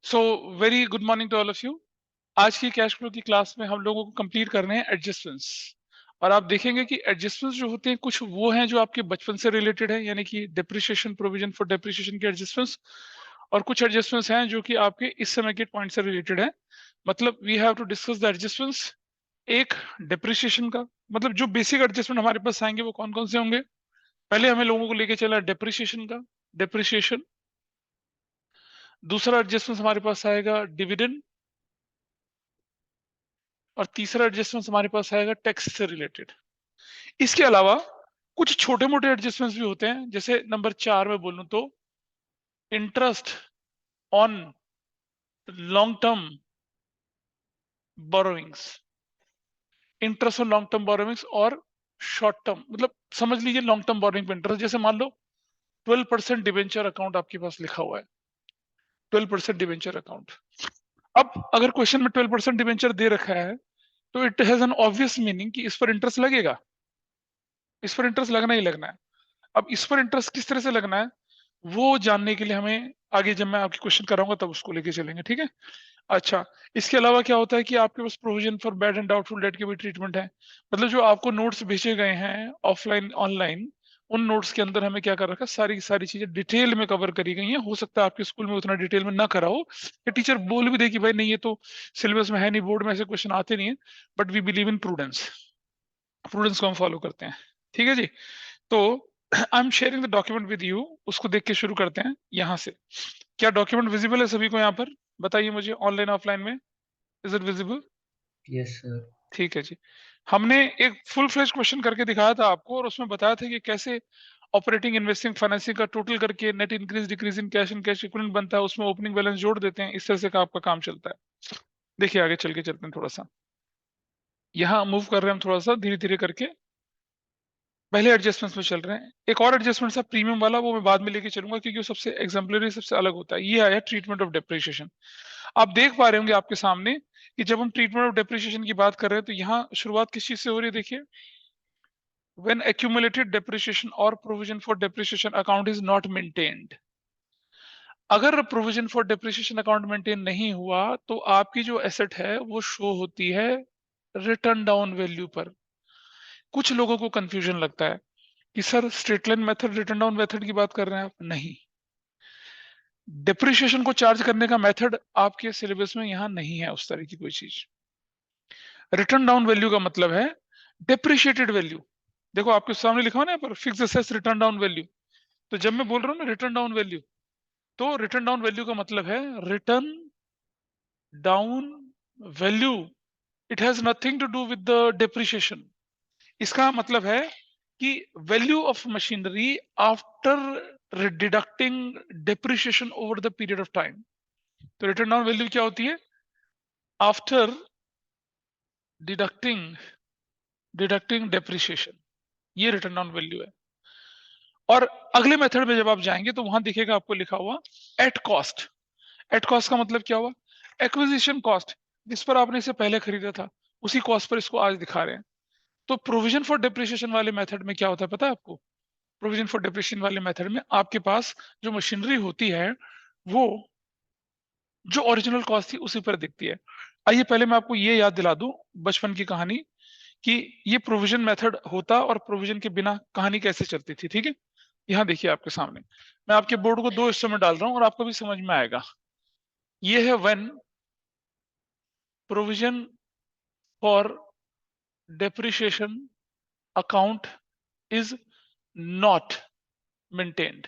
So very good morning to all of you. आज की cash flow की class में हम लोगों को कंप्लीट करने हैं एडजस्टमेंट्स। और आप देखेंगे कि एडजस्टमेंट्स जो होते हैं कुछ वो हैं जो आपके बचपन से रिलेटेड है, यानी कि डेप्रिसिएशन, प्रोविजन फॉर डेप्रिसिएशन के एडजस्टमेंट्स। और कुछ एडजस्टमेंट्स हैं जो कि आपके इस समय के पॉइंट से रिलेटेड है। मतलब we have to discuss the adjustments. एक डेप्रिसिएशन का मतलब जो बेसिक एडजस्टमेंट हमारे पास आएंगे वो कौन कौन से होंगे। पहले हमें लोगों को लेके चला डेप्रिसिएशन का, डेप्रिसिएशन। दूसरा एडजस्टमेंट हमारे पास आएगा डिविडेंड। और तीसरा एडजस्टमेंट हमारे पास आएगा टैक्स से रिलेटेड। इसके अलावा कुछ छोटे मोटे एडजस्टमेंट्स भी होते हैं, जैसे नंबर 4 में बोलूं तो interest on long term borrowings, interest on long term borrowings और शॉर्ट टर्म, मतलब समझ लीजिए लॉन्ग टर्म बोरोइंग पे इंटरेस्ट। जैसे मान लो 12% डिवेंचर अकाउंट आपके पास लिखा हुआ है, 12% डिवेंचर अकाउंट। अब अगर क्वेश्चन में 12% डिवेंचर दे रखा है तो it has an obvious meaning कि इस पर इंटरेस्ट लगेगा, इस पर इंटरेस्ट लगना ही लगना है। अब इस पर इंटरेस्ट किस तरह से लगना है वो जानने के लिए हमें आगे जब मैं आपकी क्वेश्चन कराऊंगा तब उसको लेके चलेंगे, ठीक है। अच्छा, इसके अलावा क्या होता है कि आपके पास provision for bad and doubtful debt के भी ट्रीटमेंट है। मतलब जो आपको नोट्स भेजे गए हैं ऑफलाइन ऑनलाइन, उन नोट्स के अंदर हमें क्या कर रखा है, सारी सारी चीजें डिटेल में कवर करी गई हैं। हो सकता है आपके स्कूल में उतना डिटेल में ना करा हो, या टीचर बोल भी दे कि भाई नहीं ये तो सिलेबस में है नहीं, बोर्ड में ऐसे क्वेश्चन आते नहीं है। But we believe in prudence, prudence को हम फॉलो करते हैं, ठीक है जी। तो I am sharing the document with you, उसको देख के शुरू करते हैं यहाँ से। क्या डॉक्यूमेंट विजिबल है सभी को यहाँ पर? बताइए मुझे, ऑनलाइन ऑफलाइन में is it visible? Yes sir. ठीक है जी। हमने एक फुल फ्लेज क्वेश्चन करके दिखाया था आपको, और उसमें बताया था कि कैसे ऑपरेटिंग, इन्वेस्टिंग, फाइनेंसिंग का टोटल करके net increase decrease in cash and cash equivalent बनता है, उसमें ओपनिंग बैलेंस जोड़ देते हैं। इस तरह से का आपका काम चलता है। देखिए आगे चल के चलते हैं थोड़ा सा, यहाँ मूव कर रहे हैं हम थोड़ा सा धीरे धीरे करके। पहले एडजस्टमेंट्स में चल रहे हैं। एक और एडजस्टमेंट था प्रीमियम वाला, वो मैं बाद में लेके चलूंगा क्योंकि वो सबसे एग्जाम्पलरी, सबसे अलग होता है। ये आया ट्रीटमेंट ऑफ डेप्रिसिएशन। आप देख पा रहे होंगे आपके सामने कि जब हम ट्रीटमेंट ऑफ डेप्रिसिएशन की बात कर रहे हैं तो यहाँ शुरुआत किस चीज से हो रही है, देखिए। When accumulated depreciation or provision for depreciation account is not maintained, अगर provision for depreciation account maintain नहीं हुआ तो आपकी जो एसेट है वो शो होती है रिटर्न डाउन वैल्यू पर। कुछ लोगों को कंफ्यूजन लगता है कि sir straight line method, return down method की बात कर रहे हैं आप? नहीं, डेप्रिसिएशन को चार्ज करने का मेथड आपके सिलेबस में यहाँ नहीं है उस तरह की कोई चीज। रिटर्न डाउन वैल्यू का मतलब है डेप्रिशिएटेड वैल्यू। देखो आपके सामने लिखा हुआ ना यहाँ पर, fix assets written down value. तो जब मैं बोल रहा हूँ ना रिटर्न डाउन वैल्यू, तो रिटर्न डाउन वैल्यू का मतलब है written down value. It has nothing to do with the depreciation. इसका मतलब है कि value of machinery after deducting depreciation over the period of time. तो रिटर्न डाउन वैल्यू क्या होती है? आफ्टर डिडक्टिंग डिडक्टिंग डेप्रिसिएशन, ये रिटर्न डाउन वैल्यू है। और अगले मेथड में जब आप जाएंगे तो वहां दिखेगा आपको लिखा हुआ एट कॉस्ट। एट कॉस्ट का मतलब क्या हुआ? एक्विजिशन कॉस्ट, जिस पर आपने इसे पहले खरीदा था उसी कॉस्ट पर इसको आज दिखा रहे हैं। तो प्रोविजन फॉर डेप्रिसिएशन वाले मेथड में क्या होता है पता है आपको? प्रोविजन फॉर डेप्रिसिएशन वाले मेथड में आपके पास जो मशीनरी होती है वो जो ओरिजिनल कॉस्ट थी उसी पर दिखती है। आइए पहले मैं आपको ये याद दिला दूं बचपन की कहानी, कि ये प्रोविजन मेथड होता और प्रोविजन के बिना कहानी कैसे चलती थी, ठीक है। यहाँ देखिए आपके सामने, मैं आपके बोर्ड को दो हिस्सों में डाल रहा हूं और आपको भी समझ में आएगा। ये है when provision for depreciation account is not maintained.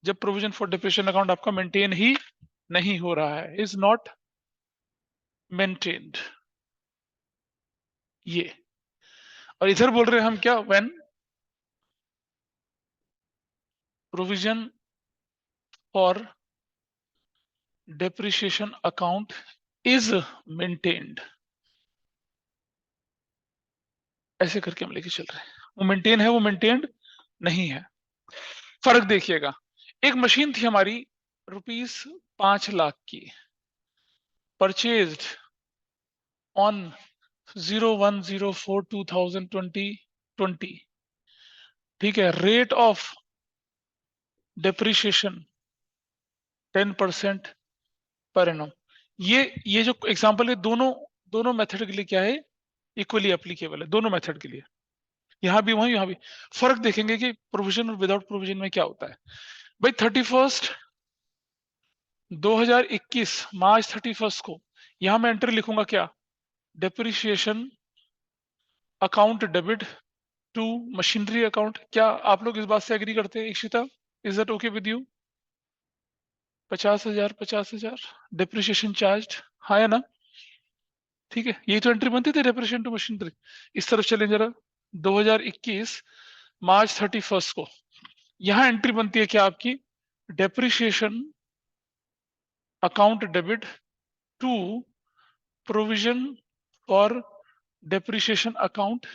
जब प्रोविजन फॉर डेप्रिसिएशन अकाउंट आपका मेंटेन ही नहीं हो रहा है, इज नॉट मेंटेन्ड, ये। और इधर बोल रहे हैं हम क्या? When provision for depreciation account is maintained, ऐसे करके हम लेके चल रहे हैं। वो मेंटेन है, वो मेंटेन्ड नहीं है। फर्क देखिएगा। एक मशीन थी हमारी ₹5 लाख की, परचेज्ड ऑन 01/04/2020, ठीक है। Rate of depreciation 10% per annum. ये जो एग्जांपल है दोनों मेथड के लिए क्या है, इक्वली एप्लीकेबल है दोनों मेथड के लिए, यहां भी वहीं यहां भी। फर्क देखेंगे कि प्रोविजन और विदाउट प्रोविजन में क्या होता है। भाई 31 2021 मार्च 31 को यहां मैं एंट्री लिखूंगा क्या, depreciation account debit to machinery account. क्या आप लोग इस बात से एग्री करते हैं Ishita, is that okay with you? 50,000 depreciation charge, हाँ या ना? ठीक है, यही तो एंट्री बनती थी डेप्रिसिएशन टू मशीनरी। इस तरफ चलें जरा, 2021 मार्च 31 को यहां एंट्री बनती है क्या आपकी, depreciation account debit to provision और डेप्रिसिएशन अकाउंट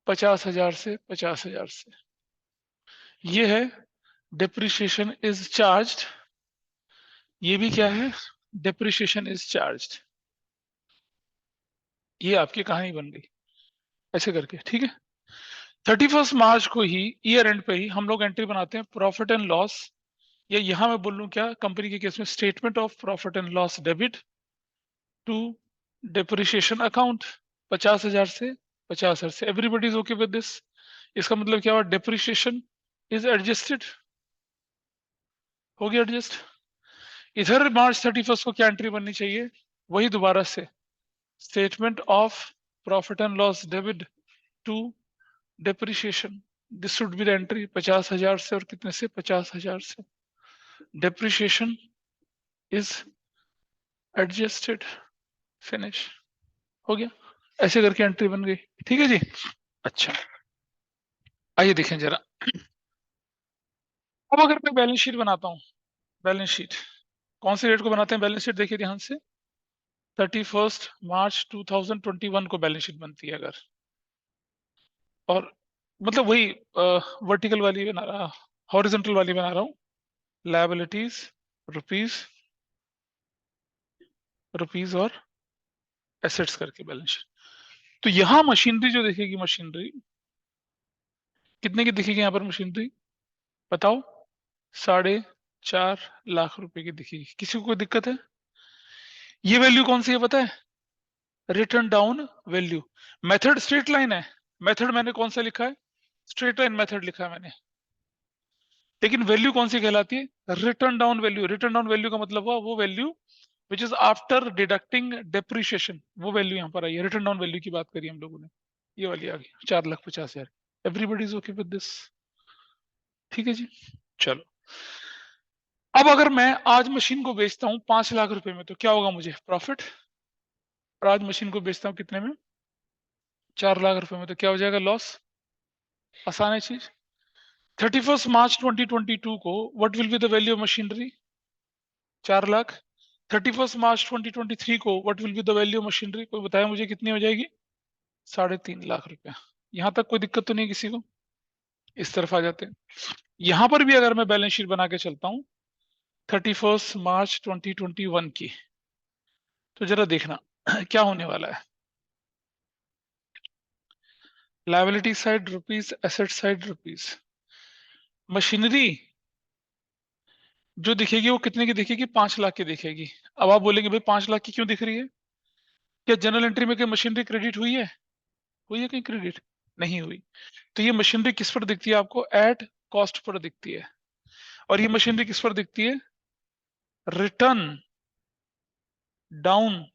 50,000 से 50,000 से। ये है डेप्रिसिएशन इज चार्ज्ड, ये भी क्या है, डेप्रिसिएशन इज चार्ज्ड। ये आपकी कहानी बन गई ऐसे करके, ठीक है। 31 मार्च को ही ईयर एंड पे ही हम लोग एंट्री बनाते हैं प्रॉफिट एंड लॉस, या यहां मैं बोल लूं क्या, कंपनी के केस में statement of profit and loss debit to depreciation account 50,000 से 50,000 से। Everybody is okay with this? इसका मतलब क्या हुआ, डेप्रिसिएशन इज एडजस्टेड, हो गया एडजस्ट। इधर मार्च 31 को क्या एंट्री बननी चाहिए, वही दोबारा से statement of profit and loss debit to depreciation, this should be the entry 50,000 से और कितने से, 50,000 से। डेप्रिसिएशन इज एडजस्टेड, फिनिश, हो गया। ऐसे करके एंट्री बन गई, ठीक है जी। अच्छा, आइए देखें जरा। अब अगर मैं बैलेंस शीट बनाता हूं, बैलेंस शीट कौन से डेट को बनाते हैं बैलेंस शीट, देखिए ध्यान से, 31 मार्च 2021 को बैलेंस शीट बनती है अगर, और मतलब वही वर्टिकल वाली बना रहा, हॉरिजॉन्टल वाली बना रहा हूँ, लायबिलिटीज रुपीज रुपीज और एसेट्स करके बैलेंस शीट। तो यहां मशीनरी जो दिखेगी, मशीनरी कितने की दिखेगी यहाँ पर मशीनरी, बताओ, 4.5 लाख रुपए की दिखेगी। किसी को कोई दिक्कत है? ये वैल्यू कौन सी है पता है, written down value. Method straight line है, मेथड मैंने कौन सा लिखा है, स्ट्रेट लाइन मेथड लिखा है मैंने, लेकिन वैल्यू कौन सी कहलाती है, written down value. Return down value का मतलब हुआ वो value which is after deducting depreciation, वो वैल्यू यहाँ पर आई है। रिटर्न डाउन वैल्यू की बात करी हम लोगों ने, ये वाली आ गई 4,50,000। Everybody is okay with this, ठीक है जी। चलो, अब अगर मैं आज मशीन को बेचता हूँ 5 लाख रुपए में, तो क्या होगा मुझे प्रॉफिट, और आज मशीन को बेचता हूँ कितने में, 4 लाख रुपए में, तो क्या हो जाएगा लॉस। आसान है चीज। 31 मार्च 2022 को what will be the value of machinery, 4 lakh. 31 मार्च 2023 को what will be the value of machinery, कोई बताया मुझे कितनी हो जाएगी, 3.5 लाख रुपया। यहां तक कोई दिक्कत तो नहीं किसी को? इस तरफ आ जाते हैं, यहां पर भी अगर मैं बैलेंस शीट बना के चलता हूं 31 मार्च 2021 की, तो जरा देखना क्या होने वाला है। Liability side rupees, asset side rupees. Machinery जो दिखेगी वो कितने की दिखेगी, 5 लाख की दिखेगी। अब आप बोलेंगे भाई 5 लाख की क्यों दिख रही है, क्या जनरल एंट्री में कहीं मशीनरी क्रेडिट हुई है कहीं क्रेडिट, नहीं हुई। तो ये मशीनरी किस पर दिखती है आपको, एट कॉस्ट पर दिखती है। और ये मशीनरी किस पर दिखती है, written down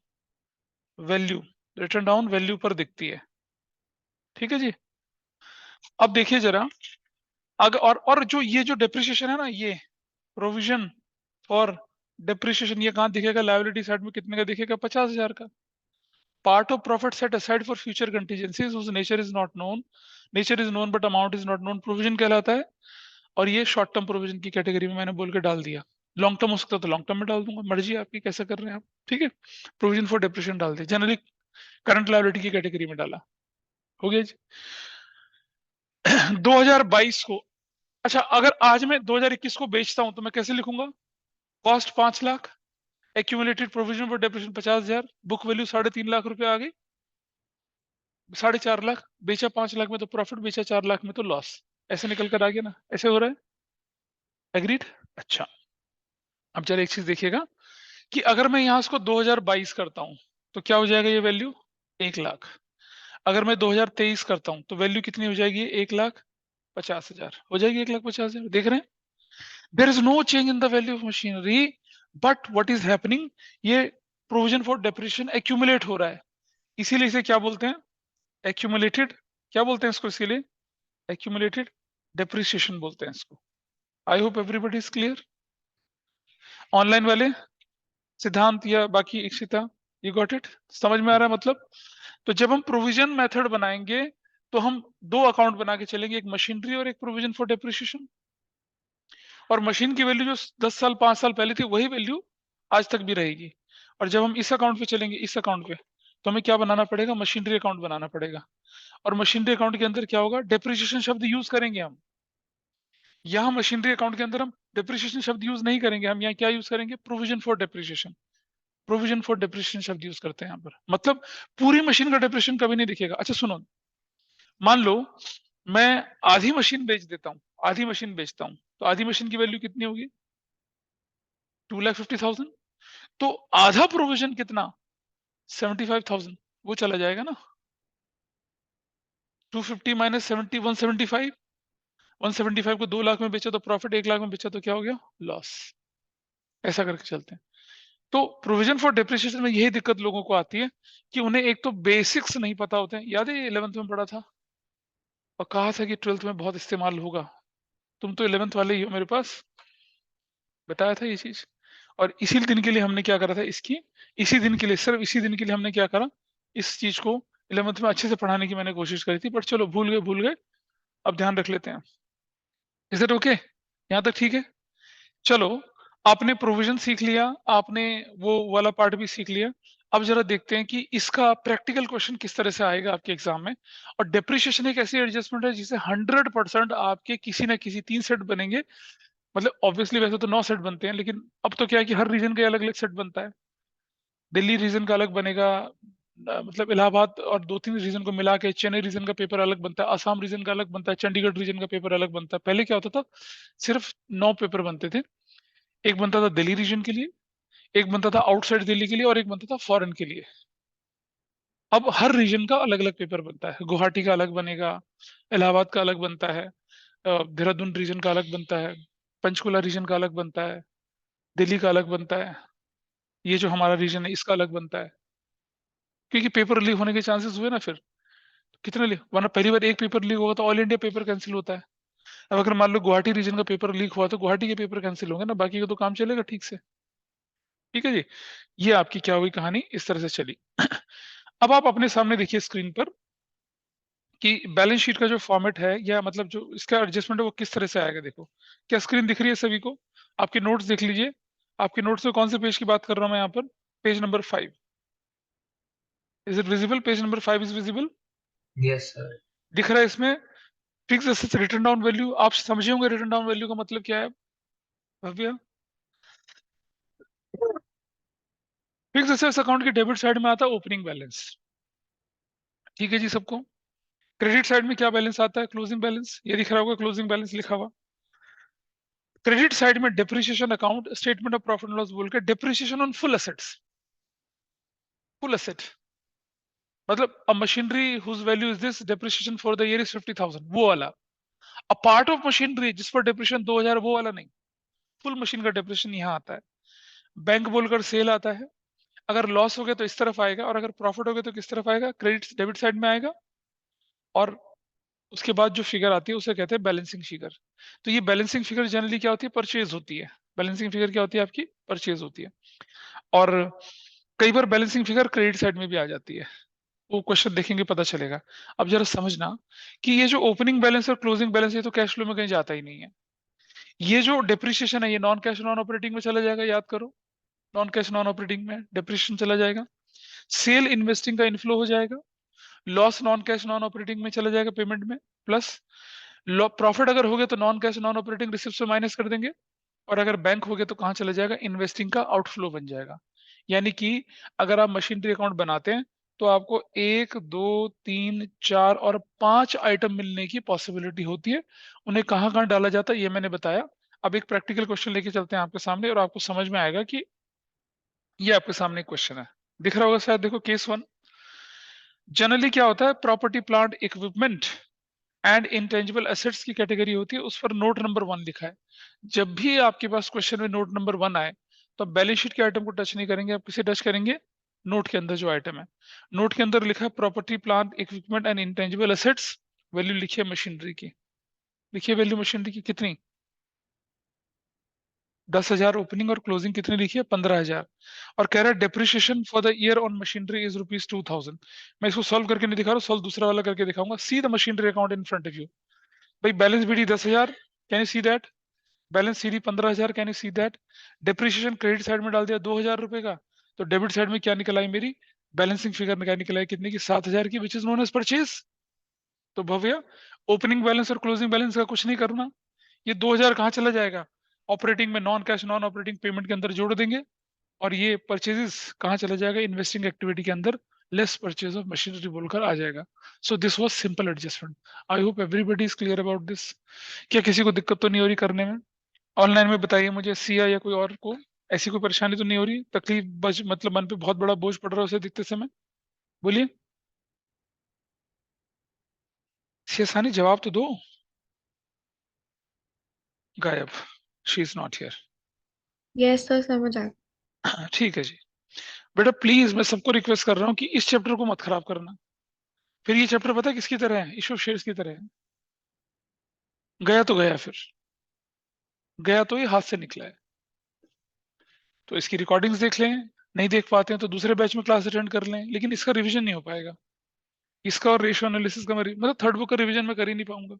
value, return down value पर दिखती है, ठीक है जी। अब देखिए जरा, अगर और जो ये जो डेप्रिसिएशन है ना, ये प्रोविजन फॉर डेप्रिसिएशन, ये कहाँ दिखेगा, लायबिलिटी साइड में कितने का दिखेगा, 50,000 का। Part of profit set aside for future contingencies whose nature is not known, nature is known but amount is not known, provision कहलाता है। और ये शॉर्ट टर्म प्रोविजन की कैटेगरी में मैंने बोल के डाल दिया। लॉन्ग टर्म हो सकता तो लॉन्ग टर्म में डाल दूंगा, मर्जी आपकी कैसा कर रहे हैं आप, ठीक है। प्रोविजन फॉर डेप्रिसिएशन डाल दिया, जनरली करंट लायबिलिटी की कैटेगरी में डाला, हो गया जी। 2022 को, अच्छा अगर आज मैं 2021 को बेचता हूं तो मैं कैसे लिखूंगा, cost 5 lakh, accumulated provision for depreciation 50,000, book value 3.5 lakh रुपए आ गई, 4.5 लाख, बेचा 5 लाख में तो प्रॉफिट, बेचा 4 लाख में तो लॉस। ऐसे निकल कर आ गया ना, ऐसे हो रहा है, एग्रीड। अच्छा, अब जरा एक चीज देखिएगा, कि अगर मैं यहाँ इसको 2022 करता हूँ तो क्या हो जाएगा ये वैल्यू 1 लाख। अगर मैं 2023 करता हूँ तो वैल्यू कितनी हो जाएगी 1,50,000 हो जाएगी 1,50,000। देख रहे हैं there is no change in the value of machinery but what is happening ये प्रोविजन फॉर डेप्रिसिएशन एक्यूमुलेट हो रहा है। इसीलिए इसे क्या बोलते हैं एक्यूमुलेटेड क्या बोलते हैं इसको इसीलिए एक्यूमुलेटेड डेप्रिसिएशन बोलते हैं इसको। I hope everybody is clear. Online वाले सिद्धांत या बाकी इक्षिता यू गॉट इट समझ में आ रहा है मतलब। तो जब हम प्रोविजन मेथड बनाएंगे तो हम दो अकाउंट बना के चलेंगे एक मशीनरी और एक प्रोविजन फॉर डेप्रिसिएशन। और मशीन की वैल्यू जो 10 साल 5 साल पहले थी वही वैल्यू आज तक भी रहेगी। और जब हम इस अकाउंट पे चलेंगे इस अकाउंट पे तो हमें क्या बनाना पड़ेगा मशीनरी अकाउंट बनाना पड़ेगा। और मशीनरी अकाउंट के अंदर क्या होगा डेप्रिसिएशन शब्द यूज करेंगे हम। यहाँ मशीनरी अकाउंट के अंदर हम डेप्रिसिएशन शब्द यूज नहीं करेंगे हम यहाँ क्या यूज करेंगे provision for depreciation. Provision for depreciation शब्द यूज करते हैं यहाँ पर मतलब पूरी मशीन का डेप्रिसिएशन कभी नहीं दिखेगा। अच्छा सुनो मान लो मैं आधी मशीन बेच देता हूँ आधी मशीन बेचता हूँ तो आधी मशीन की वैल्यू कितनी होगी 2,50,000। तो आधा प्रोविजन कितना 75,000 वो चला जाएगा ना 250 माइनस 70 175 175 को 2 लाख में बेचा तो प्रॉफिट 1 लाख में बेचा तो क्या हो गया लॉस। ऐसा करके चलते हैं। तो प्रोविजन फॉर डेप्रिसिएशन में यही दिक्कत लोगों को आती है कि उन्हें एक तो बेसिक्स नहीं पता होते हैं। याद है 11th में पढ़ा था और कहा था कि 12th में बहुत इस्तेमाल होगा। तुम तो 11th वाले ही हो मेरे पास बताया था ये चीज। और इसी दिन के लिए हमने क्या करा था इसकी इसी दिन के लिए सिर्फ इसी दिन के लिए हमने क्या करा इस चीज को 11th में अच्छे से पढ़ाने की मैंने कोशिश करी थी बट चलो भूल गए अब ध्यान रख लेते हैं। इज इट ओके यहाँ तक ठीक है। चलो आपने प्रोविजन सीख लिया आपने वो वाला पार्ट भी सीख लिया। अब जरा देखते हैं कि इसका प्रैक्टिकल क्वेश्चन किस तरह से आएगा आपके एग्जाम में। और डेप्रिसिएशन एक ऐसी एडजस्टमेंट है जिसे 100% आपके किसी ना किसी 3 सेट बनेंगे। मतलब ऑब्वियसली वैसे तो 9 सेट बनते हैं लेकिन अब तो क्या है कि हर रीजन का अलग अलग सेट बनता है। दिल्ली रीजन का अलग बनेगा मतलब इलाहाबाद और 2-3 रीजन को मिला के चेन्नई रीजन का पेपर अलग बनता है आसाम रीजन का अलग बनता है चंडीगढ़ रीजन का पेपर अलग बनता है। पहले क्या होता था सिर्फ 9 पेपर बनते थे। एक बनता था दिल्ली रीजन के लिए एक बनता था आउटसाइड दिल्ली के लिए और एक बनता था फॉरेन के लिए। अब हर रीजन का अलग अलग पेपर बनता है गुवाहाटी का अलग बनेगा इलाहाबाद का अलग बनता है देहरादून रीजन का अलग बनता है पंचकुला रीजन का अलग बनता है दिल्ली का अलग बनता है ये जो हमारा रीजन है इसका अलग बनता है। क्योंकि पेपर लीक होने के चांसेस हुए ना फिर कितने लीक वरना पहली बार एक पेपर लीक होगा तो ऑल इंडिया पेपर कैंसिल होता है। अब अगर मान लो गुवाहाटी रीजन का पेपर लीक हुआ तो गुवाहाटी के पेपर कैंसिल होंगे ना बाकी का तो काम चलेगा ठीक से। ठीक है जी ये आपकी क्या हुई कहानी इस तरह से चली। अब आप अपने सामने देखिए स्क्रीन पर कि बैलेंस शीट का जो फॉर्मेट है या मतलब जो इसका एडजस्टमेंट है वो किस तरह से आएगा। देखो क्या स्क्रीन दिख रही है सभी को आपके नोट्स देख लीजिए। आपके नोट्स में कौन से पेज की बात कर रहा हूं मैं यहाँ पर page number 5 is it visible page number 5 is visible yes sir. दिख रहा है इसमें fix assets return down value आप समझे होंगे रिटर्न डाउन वैल्यू का मतलब क्या है भव्य। फिक्स एसेट्स अकाउंट के डेबिट साइड में आता है ओपनिंग बैलेंस। ठीक है जी सबको। क्रेडिट साइड में क्या बैलेंस आता है क्लोजिंग बैलेंस ये दिख रहा होगा क्लोजिंग बैलेंस लिखा हुआ। क्रेडिट साइड में depreciation account statement of profit and loss बोल के depreciation on full assets full asset मतलब uh machinery whose value is this depreciation for the year is 50,000 वो वाला। अ पार्ट ऑफ मशीनरी जिस पर डेप्रिसिएशन 2,000 वो वाला नहीं फुल मशीन का डेप्रिसिएशन यहाँ आता है। बैंक बोलकर सेल आता है अगर लॉस हो गया तो इस तरफ आएगा और अगर प्रॉफिट हो गया तो किस तरफ आएगा क्रेडिट डेबिट साइड में आएगा। और उसके बाद जो फिगर आती है उसे कहते हैं बैलेंसिंग फिगर। तो ये बैलेंसिंग फिगर जनरली क्या होती है परचेज होती है। बैलेंसिंग फिगर क्या होती है आपकी परचेज होती है। और कई बार बैलेंसिंग फिगर क्रेडिट साइड में भी आ जाती है वो क्वेश्चन देखेंगे पता चलेगा। अब जरा समझना कि ये जो ओपनिंग बैलेंस और क्लोजिंग बैलेंस ये तो कैश फ्लो में कहीं जाता ही नहीं है। ये जो डेप्रिसिएशन है ये नॉन कैश नॉन ऑपरेटिंग में चला जाएगा याद करो नॉन कैश नॉन ऑपरेटिंग में डेप्रिसिएशन चला जाएगा। सेल इन्वेस्टिंग का इनफ्लो हो जाएगा loss non cash non operating में चला जाएगा पेमेंट में प्लस प्रॉफिट अगर हो गया तो non cash non operating receipt से माइनस कर देंगे। और अगर बैंक हो गया तो कहाँ चला जाएगा इन्वेस्टिंग का आउटफ्लो बन जाएगा। यानी कि अगर आप मशीनरी अकाउंट बनाते हैं तो आपको 1 2 3 4 और 5 आइटम मिलने की पॉसिबिलिटी होती है। उन्हें कहाँ कहाँ डाला जाता है ये मैंने बताया। अब एक प्रैक्टिकल क्वेश्चन लेके चलते हैं आपके सामने और आपको समझ में आएगा कि ये आपके सामने क्वेश्चन है, दिख रहा होगा शायद, देखो केस 1। जनरली क्या होता है, property plant equipment and intangible assets की कैटेगरी होती है, उस पर नोट नंबर 1 लिखा है। जब भी आपके पास क्वेश्चन में नोट नंबर 1 आए तो बैलेंस शीट के आइटम को टच नहीं करेंगे, आप किसे टच करेंगे, नोट के अंदर जो आइटम है। नोट के अंदर लिखा है property plant equipment and intangible assets, value लिखिए मशीनरी की, लिखिए वैल्यू मशीनरी की कितनी, 10,000। ओपनिंग और क्लोजिंग कितनी लिखी है, 15,000। और कह रहा है depreciation for the year on machinery is ₹2,000। मैं इसको सॉल्व करके नहीं दिखा रहा हूँ, सॉल्व दूसरा वाला करके दिखाऊंगा। See the machinery account in front of you. भाई balance BD 10,000, can you see that. Balance CD 15,000, can you see that. Depreciation credit side में डाल दिया 2,000 रुपए का, तो डेबिट साइड में क्या निकल आई मेरी, बैलेंसिंग फिगर क्या निकल आई, कितने की, 7,000 की, which is known as purchase. तो भव्य, ओपनिंग बैलेंस और क्लोजिंग बैलेंस का कुछ नहीं करना, ये 2,000 कहाँ चला जाएगा, ऑपरेटिंग में, non cash non operating payment के अंदर जोड़ देंगे। और ये परचेजेस कहाँ चला जाएगा, इन्वेस्टिंग एक्टिविटी के अंदर, लेस परचेज ऑफ मशीनरी बोलकर आ जाएगा। So this was simple adjustment. I hope everybody is clear about this. क्या किसी को दिक्कत तो नहीं हो रही करने में, ऑनलाइन में बताइए मुझे, सिया या कोई और को ऐसी कोई परेशानी तो नहीं हो रही, तकलीफ बज मतलब मन पे बहुत बड़ा बोझ पड़ रहा है उसे दिखते समय, बोलिए। शेषानी जवाब तो दो। गायब, she is not here. Yes sir, समझ आ ठीक है जी। बेटा प्लीज मैं सबको रिक्वेस्ट कर रहा हूँ कि इस चैप्टर को मत खराब करना। फिर ये चैप्टर पता है किसकी तरह है, ईश्वर शेर की तरह है, गया तो गया, फिर गया तो ये हाथ से निकला है। तो इसकी रिकॉर्डिंग्स देख लें, नहीं देख पाते हैं तो दूसरे बैच में क्लास अटेंड कर लें, लेकिन इसका रिवीजन नहीं हो पाएगा। इसका और रेशियो एनालिसिस का मतलब थर्ड बुक का रिवीजन मैं कर ही नहीं पाऊंगा।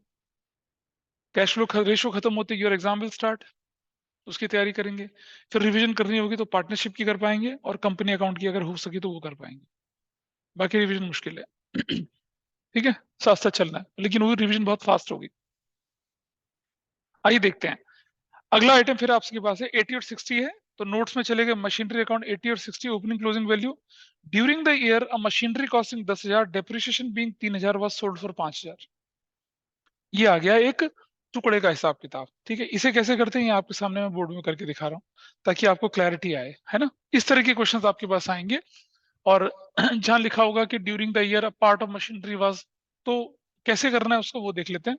कैश फ्लो रेशियो खत्म होते योर एग्जाम विल स्टार्ट, उसकी तैयारी करेंगे। फिर रिवीजन करनी होगी तो पार्टनरशिप की कर पाएंगे, और कंपनी अकाउंट की अगर हो सके तो वो कर पाएंगे। बाकी रिवीजन मुश्किल है। ठीक है, साथ साथ चलना है, लेकिन वो रिवीजन बहुत फास्ट होगी। आइए देखते हैं अगला आइटम, फिर आपके पास है 80 और 60 है। तो नोट्स में चलेगा मशीनरी अकाउंट 80 और 60, opening closing value. During the year a machinery costing 10,000, depreciation being 3,000 was sold for 5,000। ये आ गया एक टुकड़े का हिसाब किताब। ठीक है, इसे कैसे करते हैं ये आपके सामने मैं बोर्ड में करके दिखा रहा हूँ, ताकि आपको क्लैरिटी आए, है ना। इस तरह के क्वेश्चंस आपके पास आएंगे। और जहां लिखा होगा कि during the year a part of machinery was, तो कैसे करना है उसको वो देख लेते हैं।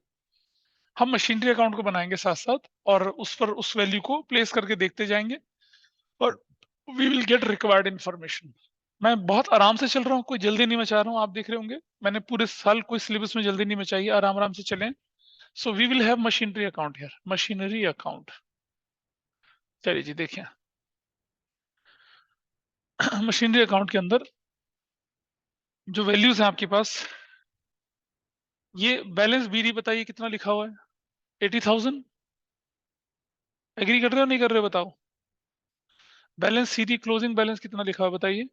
हम मशीनरी अकाउंट को बनाएंगे साथ साथ, और उस पर उस वैल्यू को प्लेस करके देखते जाएंगे, और we will get required information. मैं बहुत आराम से चल रहा हूँ, कोई जल्दी नहीं मचा रहा हूँ, आप देख रहे होंगे मैंने पूरे साल कोई सिलेबस में जल्दी नहीं मचाई है, आराम आराम से चलें। So we will have machinery account here, machinery account. चलिए जी देखिए, मशीनरी अकाउंट के अंदर जो वैल्यूज हैं आपके पास, ये बैलेंस बीडी बताइए कितना लिखा हुआ है, 80,000। एग्री कर रहे हो नहीं कर रहे हो बताओ। बैलेंस सीडी क्लोजिंग बैलेंस कितना लिखा हुआ है बताइए,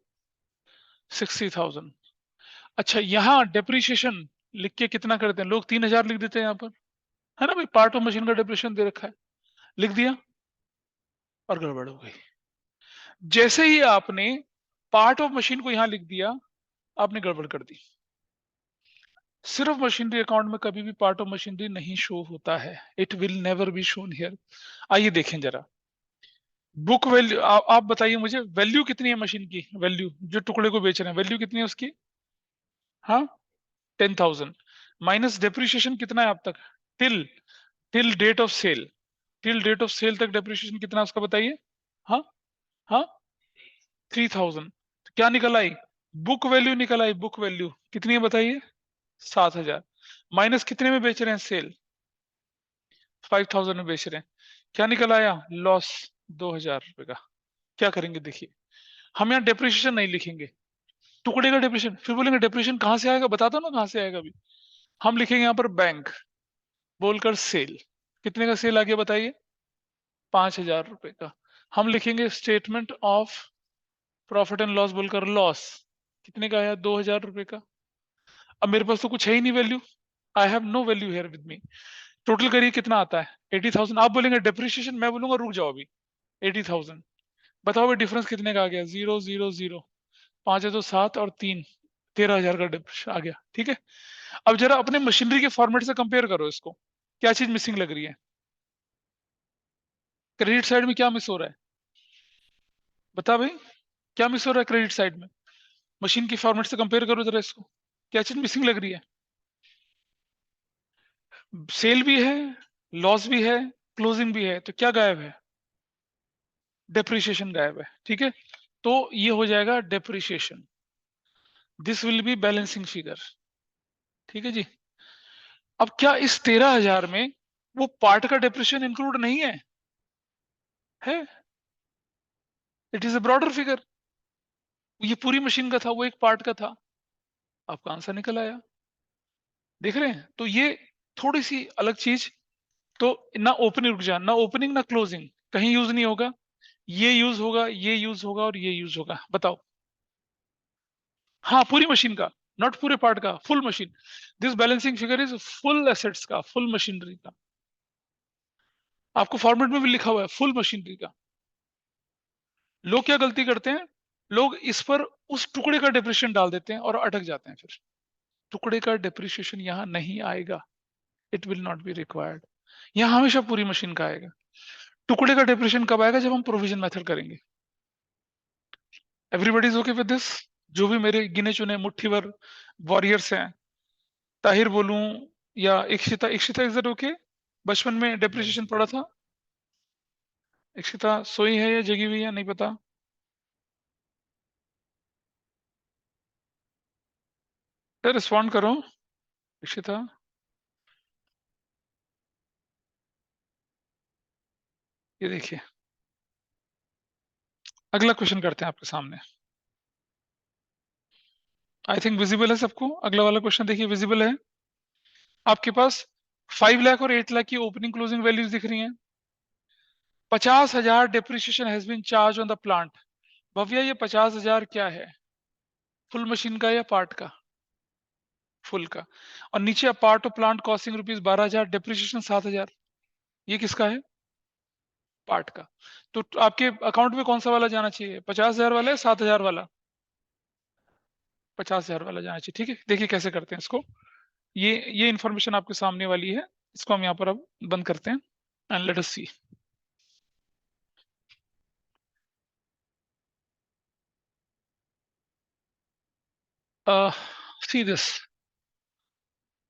60,000। अच्छा, यहाँ डेप्रिसिएशन लिख के कितना करते हैं लोग, 3,000 लिख देते हैं यहाँ पर, है ना भाई, पार्ट ऑफ मशीन का डेप्रिसिएशन दे रखा है, लिख दिया और गड़बड़ हो गई। जैसे ही आपने पार्ट ऑफ मशीन को यहां लिख दिया, आपने गड़बड़ कर दी। सिर्फ मशीनरी अकाउंट में कभी भी पार्ट ऑफ मशीनरी नहीं शो होता है, it will never be shown here. आइए देखें जरा, बुक वैल्यू आप बताइए मुझे, वैल्यू कितनी है मशीन की, वैल्यू जो टुकड़े को बेच रहे हैं वैल्यू कितनी है उसकी, हाँ 10,000, माइनस डेप्रिसिएशन कितना है आप तक, till till date of sale, till date of sale तक डेप्रिसिएशन कितना है उसका बताइए, हाँ हाँ 3,000। क्या निकल आई, बुक वैल्यू निकल आई, बुक वैल्यू कितनी है बताइए, 7,000। माइनस कितने में बेच रहे हैं सेल, 5,000 में बेच रहे हैं, क्या निकल आया, लॉस 2,000 रुपए का। क्या करेंगे देखिए, हम यहाँ डेप्रिसिएशन नहीं लिखेंगे, टुकड़े का डेप्रिसिएशन, फिर बोलेंगे डेप्रिसिएशन कहाँ से आएगा, बता दो ना कहाँ से आएगा अभी। हम लिखेंगे यहाँ पर बैंक बोलकर सेल, कितने का सेल आ गया बताइए, 5,000 रुपए का। हम लिखेंगे statement of profit and loss बोलकर लॉस, कितने का आया, 2,000 रुपए का। अब मेरे पास तो कुछ है ही नहीं value, I have no value here with me. Total करिए कितना आता है, 80,000। आप बोलेंगे डेप्रिसिएशन, मैं बोलूंगा रुक जाओ अभी, 80,000। बताओ भाई डिफरेंस कितने का आ गया, 0 0 0, 5 है तो 7 और 3, 13,000 का डिफरेंस आ गया। ठीक है, अब जरा अपने मशीनरी के फॉर्मेट से कंपेयर करो इसको, क्या चीज मिसिंग लग रही है, क्रेडिट साइड में क्या मिस हो रहा है, बता भाई। क्या मिस हो रहा है क्रेडिट साइड में? मशीन की फॉर्मेट से कंपेयर करो जरा इसको, क्या चीज मिसिंग लग रही है? सेल भी है, लॉस भी है, क्लोजिंग भी है, तो क्या गायब है? डेप्रिसिएशन गायब है। ठीक है, तो ये हो जाएगा depreciation. This will be balancing figure. ठीक है जी। अब क्या इस 13,000 में वो पार्ट का डेप्रिसिएशन इंक्लूड नहीं है? है। It is a broader figure. ये पूरी मशीन का था, वो एक पार्ट का था। आपका आंसर निकल आया। देख रहे हैं? तो ये थोड़ी सी अलग चीज। तो ना ओपनिंग, रुक जा, ना ओपनिंग ना क्लोजिंग कहीं यूज नहीं होगा। ये यूज होगा, ये यूज होगा और ये यूज होगा। बताओ। हाँ, पूरी मशीन का, नॉट पूरे पार्ट का, full machine. This balancing figure is full assets का, फुल मशीनरी का। आपको फॉर्मेट में भी लिखा हुआ है फुल मशीनरी का। लोग क्या गलती करते हैं, लोग इस पर उस टुकड़े का डिप्रिशिएशन डाल देते हैं और अटक जाते हैं। फिर टुकड़े का डिप्रिशिएशन यहां नहीं आएगा। It will not be required. यहां हमेशा पूरी मशीन का आएगा। टुकड़े का डिप्रिशिएशन कब आएगा? जब हम प्रोविजन मेथड करेंगे। Everybody is okay with this? जो भी मेरे गिने चुने मुट्ठी भर वॉरियर्स हैं, ताहिर बोलूं या Ikshita, Ikshita is that okay? बचपन में डिप्रिशिएशन पढ़ा था। इक्षिता सोई है या जगी हुई है नहीं पता। रिस्पॉन्ड करो इक्षिता। ये देखिए, अगला क्वेश्चन करते हैं आपके सामने। आई थिंक विजिबल है सबको। अगला वाला क्वेश्चन देखिए, विजिबल है आपके पास। 5 लाख और 8 लाख की ओपनिंग क्लोजिंग वैल्यूज दिख रही हैं। 50,000 depreciation has been charge on the plant. Bhavya, ये 50,000 क्या है? फुल मशीन का या पार्ट का? फुल का। और नीचे part of plant costing ₹12,000, depreciation 7,000। ये किसका है? पार्ट का। तो आपके अकाउंट में कौन सा वाला जाना चाहिए, 50,000 वाला या 7,000 वाला? 50,000 वाला जाना चाहिए। ठीक है, देखिए कैसे करते हैं इसको। ये इंफॉर्मेशन आपके सामने वाली है। इसको हम यहाँ पर अब बंद करते हैं and let us see. See this.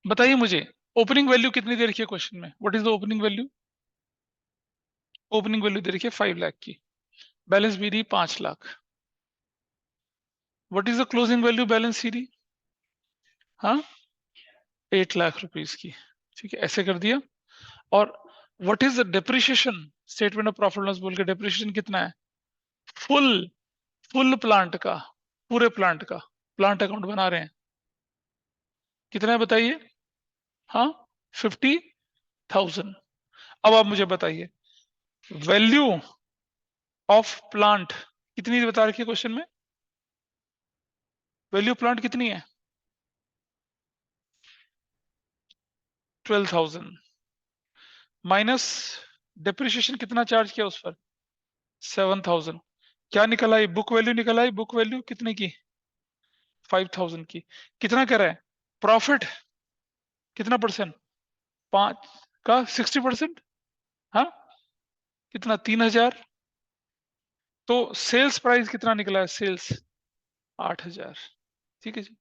बताइए मुझे, ओपनिंग वैल्यू कितनी दे रखी है क्वेश्चन में? What is the opening value? Opening value दे रखी है 5 लाख की। बैलेंस भी रही 5 lakh. What is the closing value balance सी रही? हाँ, 8 लाख रुपीज की। ठीक है, ऐसे कर दिया। और what is the depreciation? Statement of profit loss बोल के डेप्रिसिएशन कितना है? फुल, फुल प्लांट का, पूरे प्लांट का। प्लांट अकाउंट बना रहे हैं। कितना है बताइए? हाँ, 50,000। अब आप मुझे बताइए, वैल्यू ऑफ प्लांट कितनी बता रखी है क्वेश्चन में? वैल्यू प्लांट कितनी है? 12,000 माइनस डेप्रिसिएशन कितना चार्ज किया उस पर? 7,000। क्या निकल आई? बुक वैल्यू निकल आई। बुक वैल्यू कितने की? 5,000 की। कितना कह रहा है? प्रॉफिट कितना परसेंट? 5 का 60%। हाँ, कितना? 3,000। तो सेल्स प्राइस कितना निकला है? सेल्स 8,000। ठीक है जी।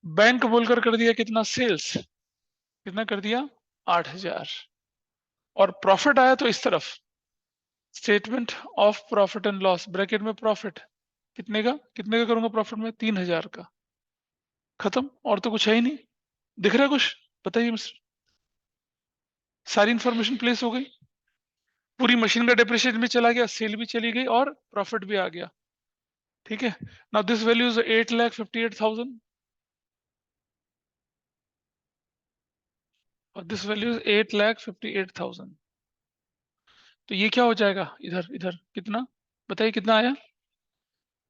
बैंक बोलकर कर दिया कितना? सेल्स कितना कर दिया? 8,000। और प्रॉफिट आया तो इस तरफ statement of profit and loss, bracket में प्रॉफिट कितने का करूंगा प्रॉफिट में? 3,000 का। खत्म, और तो कुछ है ही नहीं। दिख रहा है कुछ? बताइए मिस्टर। सारी इंफॉर्मेशन प्लेस हो गई। पूरी मशीन का डेप्रिसिएशन भी चला गया, सेल भी चली गई और प्रॉफिट भी आ गया। ठीक है। नाउ दिस वैल्यू इज 8,58,000 और दिस वैल्यू इज 8,58,000। तो ये क्या हो जाएगा? इधर इधर कितना? बताइए कितना आया?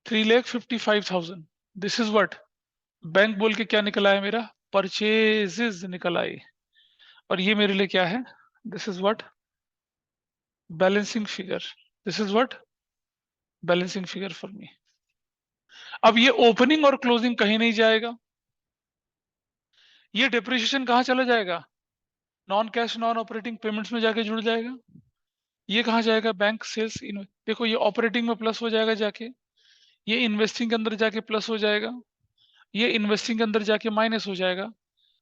3,55,000। This is what? बैंक बोल के क्या निकला है मेरा? परचेजेस निकल आई। और ये मेरे लिए क्या है? This is what? Balancing figure. This is what? Balancing figure for me. अब ये ओपनिंग और क्लोजिंग कहीं नहीं जाएगा। ये डेप्रिसिएशन कहाँ चला जाएगा? Non cash non operating payments में जाके जुड़ जाएगा। ये कहाँ जाएगा? Bank sales. देखो ये ऑपरेटिंग में प्लस हो जाएगा जाके, ये इन्वेस्टिंग के अंदर जाके प्लस हो जाएगा, ये इन्वेस्टिंग के अंदर जाके माइनस हो जाएगा,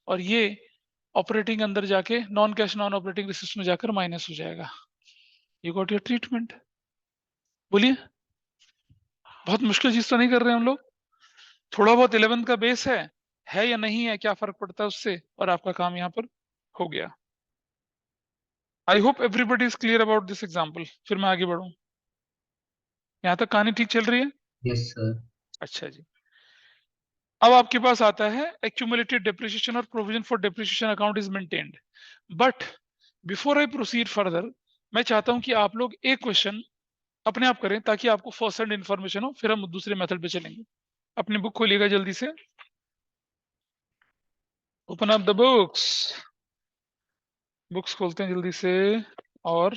और ये ऑपरेटिंग अंदर जाके non cash non operating receipt में जाकर माइनस हो जाएगा। You got your treatment. बोलिए, बहुत मुश्किल चीज तो नहीं कर रहे हम लोग? थोड़ा बहुत 11th का बेस है या नहीं है, क्या फर्क पड़ता है उससे, और आपका काम यहाँ पर हो गया। आई hope everybody is clear about this example. फिर मैं आगे बढ़ूं, यहाँ तक कहानी ठीक चल रही है? Yes sir. अच्छा जी। अब आपके पास आता है एक्यूमुलेटेड डेप्रिसिएशन और provision for depreciation account is maintained. But before I proceed further, मैं चाहता हूं कि आप लोग एक क्वेश्चन अपने आप करें ताकि आपको फर्स्ट हैंड इन्फॉर्मेशन हो, फिर हम दूसरे मेथड पे चलेंगे। अपनी बुक खोलिएगा जल्दी से, open up the books. Books खोलते हैं जल्दी से। और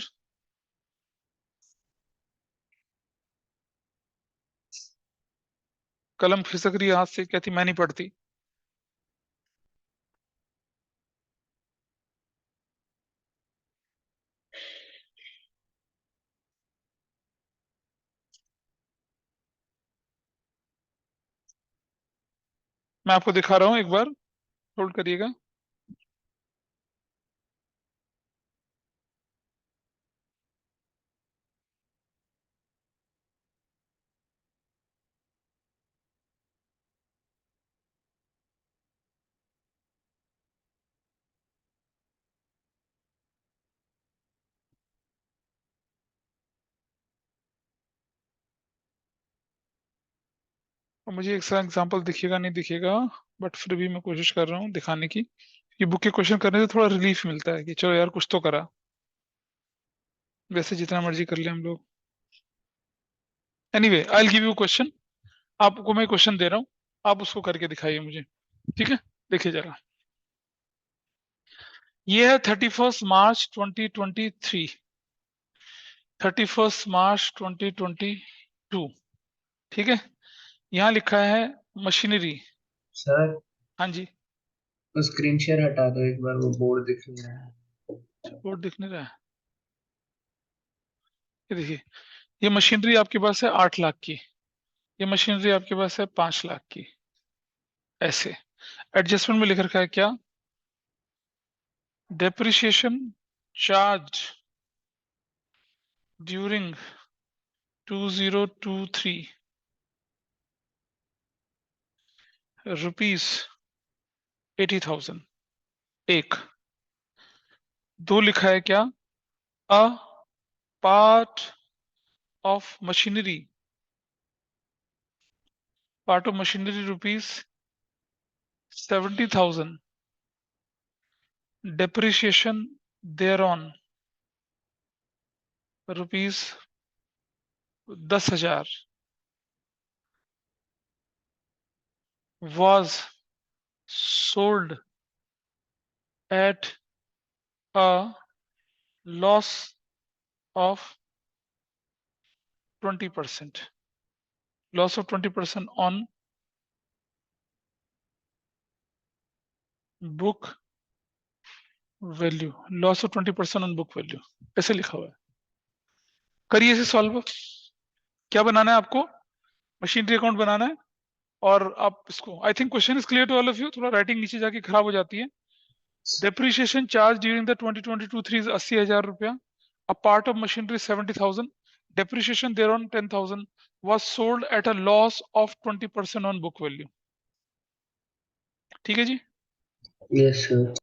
कलम खिसक रही है हाथ से, कहती मैं नहीं पढ़ती। मैं आपको दिखा रहा हूं, एक बार होल्ड करिएगा। और मुझे एक सा एग्जांपल दिखेगा नहीं दिखेगा, बट फिर भी मैं कोशिश कर रहा हूँ दिखाने की। ये बुक के क्वेश्चन करने से थोड़ा रिलीफ मिलता है कि चलो यार कुछ तो करा, वैसे जितना मर्जी कर ले हम लोग। Anyway, I will give you question. आपको मैं क्वेश्चन दे रहा हूँ, आप उसको करके दिखाइए मुझे, ठीक है? देखिए जरा, ये है 31 मार्च 2023, 31 मार्च 2022, ठीक है? यहाँ लिखा है मशीनरी। सर हाँ जी। वो स्क्रीन शेयर हटा दो एक बार, वो बोर्ड दिख नहीं रहा है। बोर्ड दिख नहीं रहा है? ये देखिए, ये मशीनरी आपके पास है 8 लाख की, ये मशीनरी आपके पास है 5 लाख की। ऐसे एडजस्टमेंट में लिख रखा है क्या? Depreciation charge during 2023 rupees 80,000। एक। दो लिखा है क्या? A part of machinery, part of machinery rupees 70,000, depreciation thereon rupees 10,000 was sold at a loss of 20%, loss of 20% on book value, loss of 20% on book value, ऐसे लिखा हुआ है। करिए इसे सॉल्व। क्या बनाना है आपको? मशीनरी अकाउंट बनाना है। और आप इसको, I think question is clear to all of you, थोड़ा राइटिंग नीचे जाके खराब हो जाती है। Depreciation charge during the 2022-23 is 80,000 रुपया। A part of machinery 70,000, depreciation thereon 10,000 was sold at a loss of 20% on book value। ठीक है जी? Yes sir.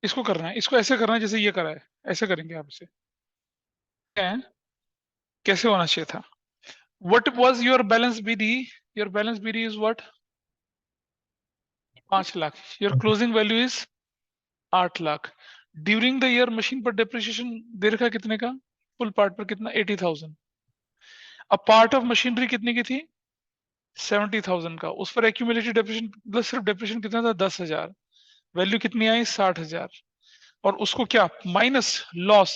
इसको करना है, इसको ऐसे करना है जैसे ये करा है, ऐसे करेंगे आप इसे। हैं? कैसे होना चाहिए था? What was your balance BD? Your balance BD is what? 5 lakh. Your closing value is 8 lakh. During the year machine पर डेप्रिसिएशन दे रखा है कितने का? फुल पार्ट पर कितना? 80,000। अब पार्ट ऑफ मशीनरी कितने की थी? 70,000 का। उस पर एक्यूमुलेटेड डेप्रिसिएशन, मतलब सिर्फ डेप्रिसिएशन कितना था? 10,000। वैल्यू कितनी आई? 60,000। और उसको क्या माइनस लॉस,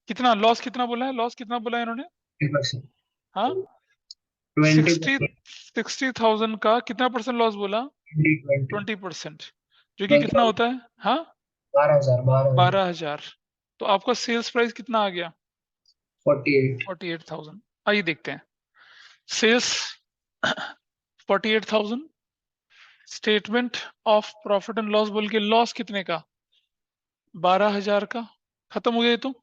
कितना लॉस, कितना बोला है? लॉस कितना बोला है इन्होंने? 20%। हाँ, 60 20%। 60,000 का कितना परसेंट लॉस बोला? 20%। 20%, जो कि कितना होता है? हाँ, 12,000। 12,000। 12,000। तो आपका सेल्स प्राइस कितना आ गया? 48। 48,000। आइए देखते हैं sales 48,000, statement of profit and loss बोल के लॉस कितने का? 12,000 का। खत्म हो गया ये तो।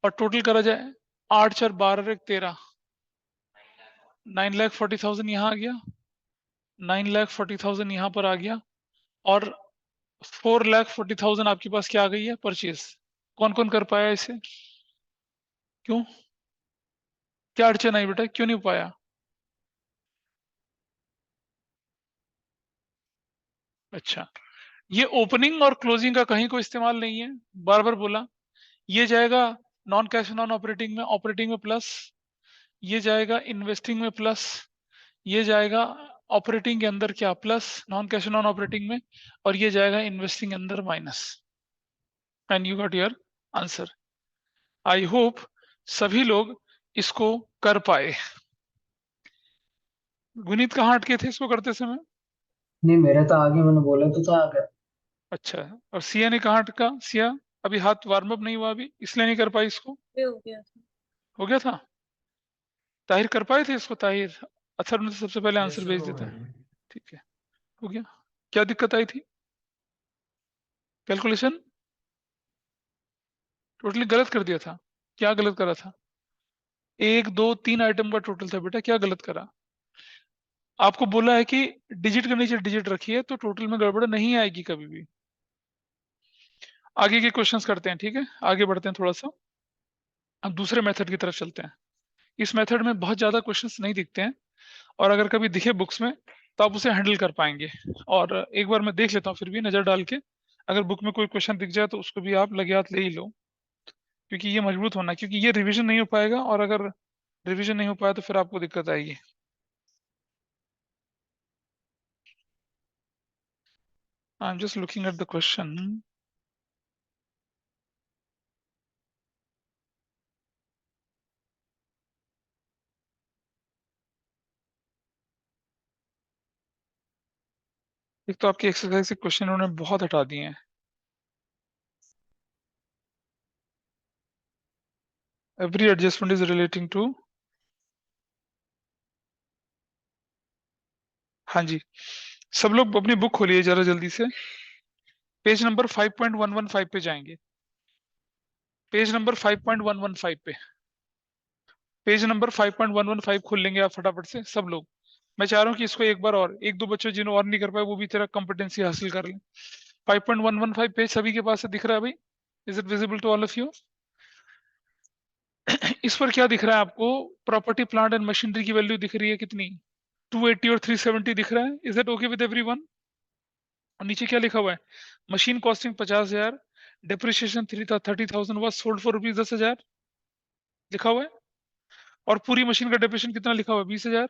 और टोटल करा जाए 8 4 12 1 13, 9,40,000 यहाँ आ गया, 9,40,000 यहाँ पर आ गया, और 4,40,000 आपके पास क्या आ गई है? परचेज। कौन कौन कर पाया इसे? क्यों, क्या अड़चन आई बेटा, क्यों नहीं हो पाया? अच्छा, ये ओपनिंग और क्लोजिंग का कहीं कोई इस्तेमाल नहीं है, बार बार बोला। ये जाएगा नॉन कैश नॉन ऑपरेटिंग में, ऑपरेटिंग में प्लस, ये जाएगा इन्वेस्टिंग में प्लस, ये जाएगा ऑपरेटिंग के अंदर क्या plus, non cash non operating में, और ये जाएगा इन्वेस्टिंग के अंदर minus. And you got your answer. I hope सभी लोग इसको कर पाए। गुनीत कहाँ अटके थे इसको करते समय? नहीं, मेरा तो आगे, मैंने बोला तो था आगे। अच्छा, और सिया ने कहाँ अटका? सिया अभी हाथ वार्म अप नहीं हुआ अभी, इसलिए नहीं कर पाई इसको। हो गया था। हो गया था। ताहिर कर पाए थे इसको? ताहिर अथर में तो सबसे पहले आंसर भेज देता है। ठीक है, हो गया। क्या दिक्कत आई थी? कैलकुलेशन टोटली गलत कर दिया था। क्या गलत करा था? 1 2 3 आइटम का टोटल था बेटा, क्या गलत करा? आपको बोला है कि डिजिट के नीचे डिजिट रखिए तो टोटल में गड़बड़ नहीं आएगी कभी भी। आगे के क्वेश्चंस करते हैं, ठीक है, आगे बढ़ते हैं थोड़ा सा। अब दूसरे मेथड की तरफ चलते हैं। इस मेथड में बहुत ज्यादा क्वेश्चंस नहीं दिखते हैं, और अगर कभी दिखे बुक्स में तो आप उसे हैंडल कर पाएंगे। और एक बार मैं देख लेता हूँ फिर भी नजर डाल के, अगर बुक में कोई क्वेश्चन दिख जाए तो उसको भी आप लगे हाथ ले ही लो, क्योंकि ये मजबूत होना है, क्योंकि ये रिवीजन नहीं हो पाएगा, और अगर रिवीजन नहीं हो पाया तो फिर आपको दिक्कत आएगी। I am just looking at the question. एक तो आपकी एक्सरसाइज से क्वेश्चन उन्होंने बहुत हटा दिए हैं। Every adjustment is relating to, हाँ जी, सब लोग अपनी बुक खोलिए जरा जल्दी से, पेज नंबर 5.115 पे जाएंगे, पेज नंबर 5.115 पे, पेज नंबर 5.115 खोल लेंगे आप फटाफट से सब लोग। मैं चाह रहा हूँ कि इसको एक बार और, एक दो बच्चों जिन्होंने और नहीं कर पाए वो भी तेरा कॉम्पिटेंसी हासिल कर लें। 5.115 पेज सभी के पास से दिख रहा है भाई? Is it visible to all of you? इस पर क्या दिख रहा है आपको? प्रॉपर्टी प्लांट एंड मशीनरी की वैल्यू दिख रही है कितनी? 280 और 370 दिख रहा है। Is that okay with everyone? और नीचे क्या लिखा हुआ है? Machine costing 50,000, depreciation 30,000 was sold for rupees 10,000 लिखा हुआ है, और पूरी मशीन का डेप्रिसिएशन कितना लिखा हुआ है? 20,000।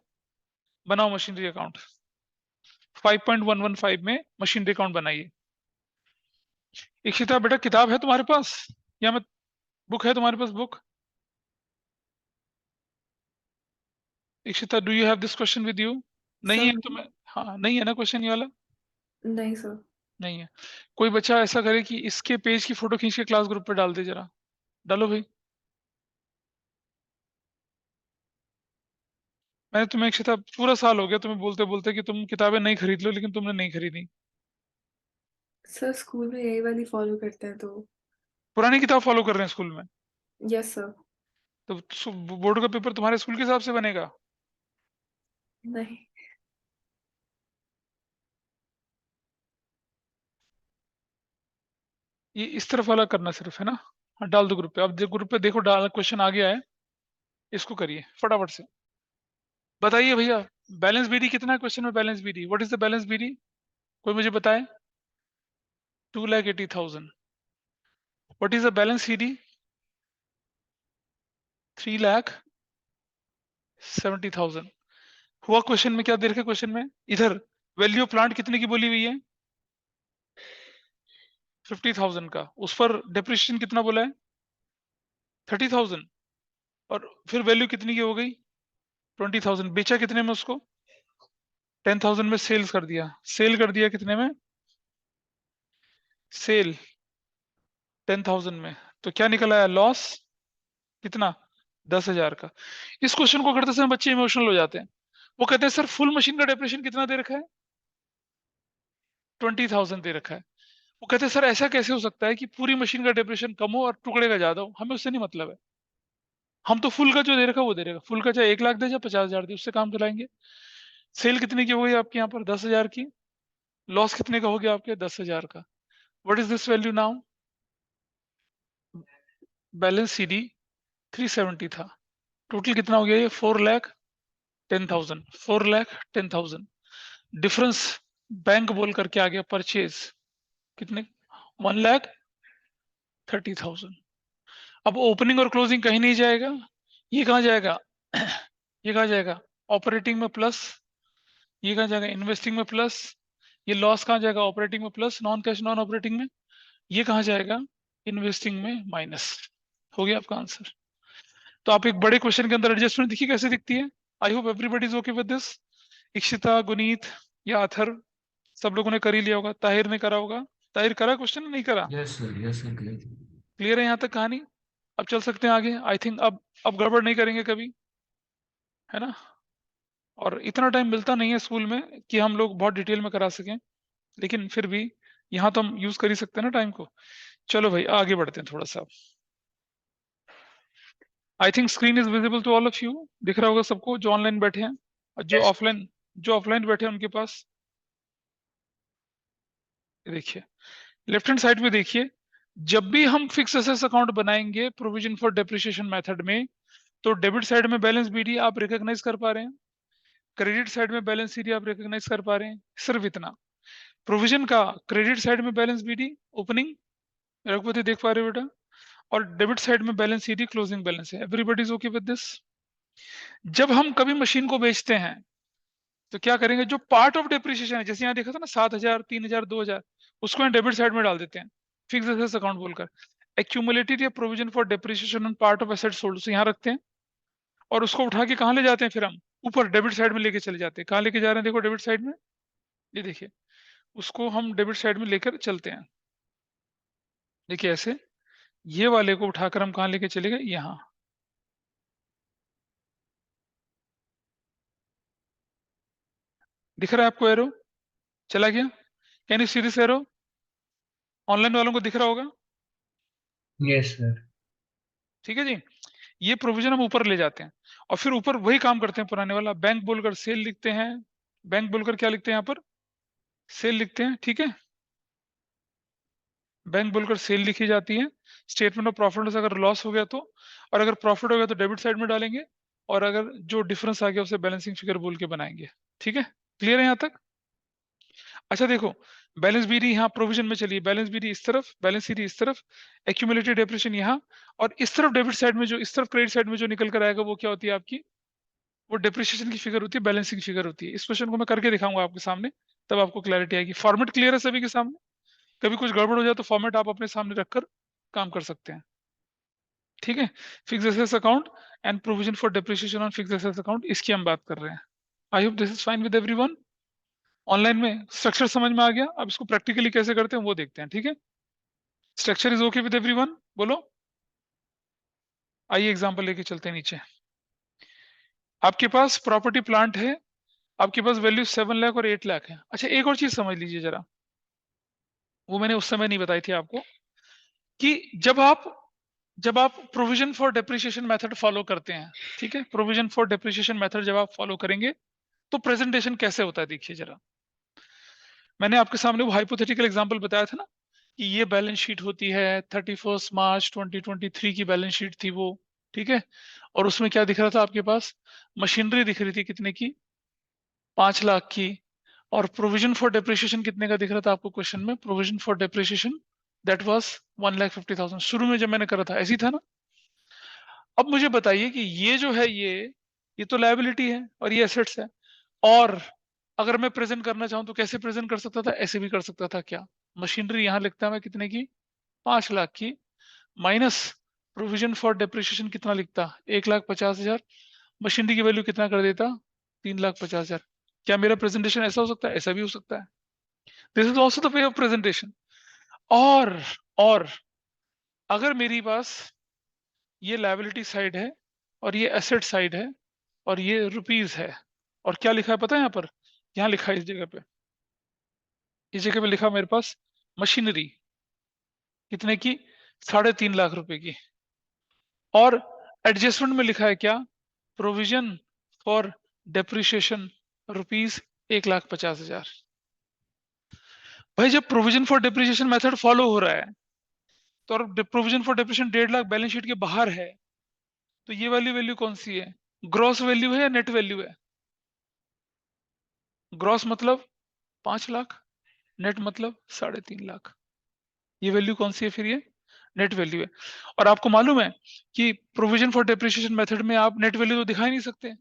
बनाओ मशीनरी अकाउंट, 5.115 में मशीनरी अकाउंट बनाइए। इशिता बेटा किताब है तुम्हारे पास, या मैं, बुक है तुम्हारे पास book? Ishita do you have this question with you? नहीं है सर तो मैं, हाँ नहीं है ना क्वेश्चन ये वाला? नहीं सर। नहीं है। कोई बच्चा ऐसा करे कि इसके पेज की फोटो खींच के क्लास ग्रुप पे डाल दे जरा, डालो भाई। मैंने तुम्हें इशिता पूरा साल हो गया तुम्हें बोलते बोलते कि तुम किताबें नहीं खरीद लो, लेकिन तुमने नहीं खरीदी। सर स्कूल में यही वाली फॉलो करते हैं तो। पुरानी किताब फॉलो कर रहे हैं स्कूल में? Yes sir. तो बोर्ड का पेपर तुम्हारे स्कूल के हिसाब से बनेगा? नहीं ये इस तरफ वाला करना सिर्फ है ना? हाँ डाल दो ग्रुप पे। अब ग्रुप पे देखो, डाल क्वेश्चन आ गया है, इसको करिए फटाफट से। बताइए भैया, बैलेंस बीडी कितना है क्वेश्चन में? Balance BD, what is the balance BD? कोई मुझे बताए। 2,80,000। What is the balance CD? 3,70,000। हुआ क्वेश्चन में क्या दे रखे क्वेश्चन में? इधर वैल्यू ऑफ प्लांट कितने की बोली हुई है? 50,000 का। उस पर डेप्रिसिएशन कितना बोला है? 30,000। और फिर वैल्यू कितनी की हो गई? 20,000। बेचा कितने में उसको? 10,000 में सेल्स कर दिया। सेल कर दिया कितने में? सेल 10,000 में। तो क्या निकल आया? लॉस कितना? 10,000 का। इस क्वेश्चन को करते समय बच्चे इमोशनल हो जाते हैं। वो कहते हैं सर फुल मशीन का डेप्रिसिएशन कितना दे रखा है? 20,000 दे रखा है। वो कहते हैं सर ऐसा कैसे हो सकता है कि पूरी मशीन का डेप्रिसिएशन कम हो और टुकड़े का ज्यादा हो? हमें उससे नहीं मतलब है। हम तो फुल का जो दे रखा है वो दे रहेगा। फुल का चाहे 1 लाख दे चाहे 50,000 दे, उससे काम चलाएंगे। सेल कितने की हो गई आपके यहाँ पर? 10,000 की। लॉस कितने का हो गया आपके? 10,000 का। What is this value now? Balance CD 370 था। टोटल कितना हो गया ये? 4,10,000। 4,10,000। डिफरेंस बैंक बोल करके आ गया परचेज कितने? 1,30,000। अब ओपनिंग और क्लोजिंग कहीं नहीं जाएगा। ये कहाँ जाएगा? ये कहाँ जाएगा? ऑपरेटिंग में प्लस। ये कहाँ जाएगा? इन्वेस्टिंग में प्लस। ये लॉस कहाँ जाएगा? ऑपरेटिंग में plus, non cash non operating में। ये कहाँ जाएगा? इन्वेस्टिंग में माइनस। हो गया आपका आंसर। तो आप एक बड़े क्वेश्चन के अंदर एडजस्टमेंट देखिए कैसे दिखती है। I hope everybody is okay with this. Ikshita, Guneet या अथर, सब लोगों ने कर ही लिया होगा। ताहिर ने करा होगा। ताहिर करा क्वेश्चन? नहीं करा? Yes sir clear. क्लियर है यहाँ तक कहानी? अब चल सकते हैं आगे। आई थिंक अब गड़बड़ नहीं करेंगे कभी, है ना? और इतना टाइम मिलता नहीं है स्कूल में कि हम लोग बहुत डिटेल में करा सकें, लेकिन फिर भी यहाँ तो हम यूज कर ही सकते हैं ना टाइम को। चलो भाई आगे बढ़ते हैं थोड़ा सा। I think screen is visible to all of you. दिख रहा होगा सबको जो ऑनलाइन बैठे हैं और यस जो ऑफलाइन बैठे हैं उनके पास। ये देखिए लेफ्ट हैंड साइड में देखिए, जब भी हम फिक्स एसेट्स अकाउंट बनाएंगे प्रोविजन फॉर डेप्रिसिएशन मेथड में, तो डेबिट साइड में बैलेंस बीडी आप रिकॉग्नाइज कर पा रहे हैं, क्रेडिट साइड में बैलेंस सीडी आप रिकॉग्नाइज कर पा रहे हैं। सिर्फ इतना प्रोविजन का, क्रेडिट साइड में बैलेंस बीडी ओपनिंग रघुपति देख पा रहे हो बेटा, और डेबिट साइड में बैलेंस सीडी क्लोजिंग बैलेंस है। Everybody is okay with this. जब हम कभी मशीन को बेचते हैं तो क्या करेंगे? जो पार्ट ऑफ डेप्रिसिएशन है, जैसे यहाँ देखा था ना 7,000, 3,000, 2,000, उसको हम डेबिट साइड में डाल देते हैं फिक्स एसेट्स अकाउंट बोलकर। एक्यूमुलेटेड या provision for depreciation on part of assets sold से यहाँ रखते हैं, और उसको उठा के कहाँ ले जाते हैं? फिर हम ऊपर डेबिट साइड में लेके चले जाते हैं। कहाँ लेके जा रहे हैं? देखो डेबिट साइड में, ये देखिए उसको हम डेबिट साइड में लेकर चलते हैं। देखिए ऐसे ये वाले को उठाकर हम कहाँ लेके चले गए? यहाँ। दिख रहा है आपको एरो? चला गया? Can you see this arrow? Online वालों को दिख रहा होगा? Yes sir. ठीक है जी। ये प्रोविजन हम ऊपर ले जाते हैं और फिर ऊपर वही काम करते हैं पुराने वाला, बैंक बोलकर सेल लिखते हैं। बैंक बोलकर क्या लिखते हैं यहाँ पर? सेल लिखते हैं, ठीक है। बैंक बोलकर सेल लिखी जाती है। स्टेटमेंट ऑफ प्रॉफिट अगर लॉस हो गया तो, और अगर प्रॉफिट हो गया तो डेबिट साइड में डालेंगे, और अगर जो डिफरेंस आ गया उसे बैलेंसिंग फिगर बोल के बनाएंगे। ठीक है, क्लियर है यहाँ तक? अच्छा देखो, बैलेंस बीडी यहाँ प्रोविजन में चलिए, बैलेंस बीडी इस तरफ, बैलेंस सीडी इस तरफ, एक्यूमुलेटेड डेप्रिसिएशन यहाँ, और इस तरफ डेबिट साइड में जो, इस तरफ क्रेडिट साइड में जो निकल कर आएगा वो क्या होती है आपकी? वो डेप्रिसिएशन की फिगर होती है, बैलेंसिंग फिगर होती है। इस क्वेश्चन को मैं करके दिखाऊंगा आपके सामने, तब आपको क्लैरिटी आएगी। फॉर्मेट क्लियर है सभी के सामने? कभी कुछ गड़बड़ हो जाए तो फॉर्मेट आप अपने सामने रखकर काम कर सकते हैं। ठीक है, fix assets account and provision for depreciation on fix assets account, इसकी हम बात कर रहे हैं। I hope this is fine with everyone. Online में स्ट्रक्चर समझ में आ गया? अब इसको प्रैक्टिकली कैसे करते हैं वो देखते हैं। ठीक है, structure is okay with everyone? बोलो। आइए एग्जांपल लेके चलते हैं नीचे। आपके पास प्रॉपर्टी प्लांट है, आपके पास वैल्यू 7 लाख और 8 लाख है। अच्छा एक और चीज समझ लीजिए जरा, वो मैंने उस समय नहीं बताई थी आपको, कि जब आप provision for depreciation method follow करते हैं, ठीक है, प्रोविजन फॉर डेप्रिसिएशन मेथड जब आप फॉलो करेंगे तो प्रेजेंटेशन कैसे होता है देखिए जरा। मैंने आपके सामने वो हाइपोथेटिकल एग्जांपल बताया था ना, कि ये बैलेंस शीट होती है 31 मार्च 2023 की बैलेंस शीट थी वो, ठीक है। और उसमें क्या दिख रहा था आपके पास? मशीनरी दिख रही थी कितने की? 5 लाख की। और प्रोविजन फॉर डेप्रिसिएशन कितने का दिख रहा था आपको क्वेश्चन में? Provision for depreciation that was 1,50,000। शुरू में जब मैंने करा था ऐसी था ना। अब मुझे बताइए कि ये जो है ये तो लायबिलिटी है और ये एसेट्स है, और अगर मैं प्रेजेंट करना चाहूं तो कैसे प्रेजेंट कर सकता था? ऐसे भी कर सकता था। क्या? मशीनरी यहां लिखता है मैं कितने की? 5 लाख की, माइनस प्रोविजन फॉर डेप्रिसिएशन कितना लिखता? 1,50,000। मशीनरी की वैल्यू कितना कर देता? 3,50,000। क्या मेरा प्रेजेंटेशन ऐसा हो सकता है? ऐसा भी हो सकता है। This is also the way of presentation. और और अगर मेरी पास ये लायबिलिटी साइड है और ये एसेट साइड है और ये रुपीज है, और क्या लिखा है पता है यहाँ पर? यहाँ लिखा है इस जगह पे, इस जगह पे लिखा मेरे पास मशीनरी कितने की, 3.5 लाख रुपए की। और एडजस्टमेंट में लिखा है क्या? Provision for depreciation rupees 1,50,000। भाई जब provision for depreciation method follow हो रहा है तो, और provision for depreciation 1.5 lakh balance sheet के बाहर है, तो ये वाली वैल्यू कौन सी है? ग्रॉस वैल्यू है या नेट वैल्यू है? ग्रॉस मतलब 5 लाख, नेट मतलब 3.5 लाख। ये वैल्यू कौन सी है फिर? ये नेट वैल्यू है। और आपको मालूम है कि प्रोविजन फॉर डेप्रिसिएशन मेथड में आप नेट वैल्यू तो दिखा ही नहीं सकते,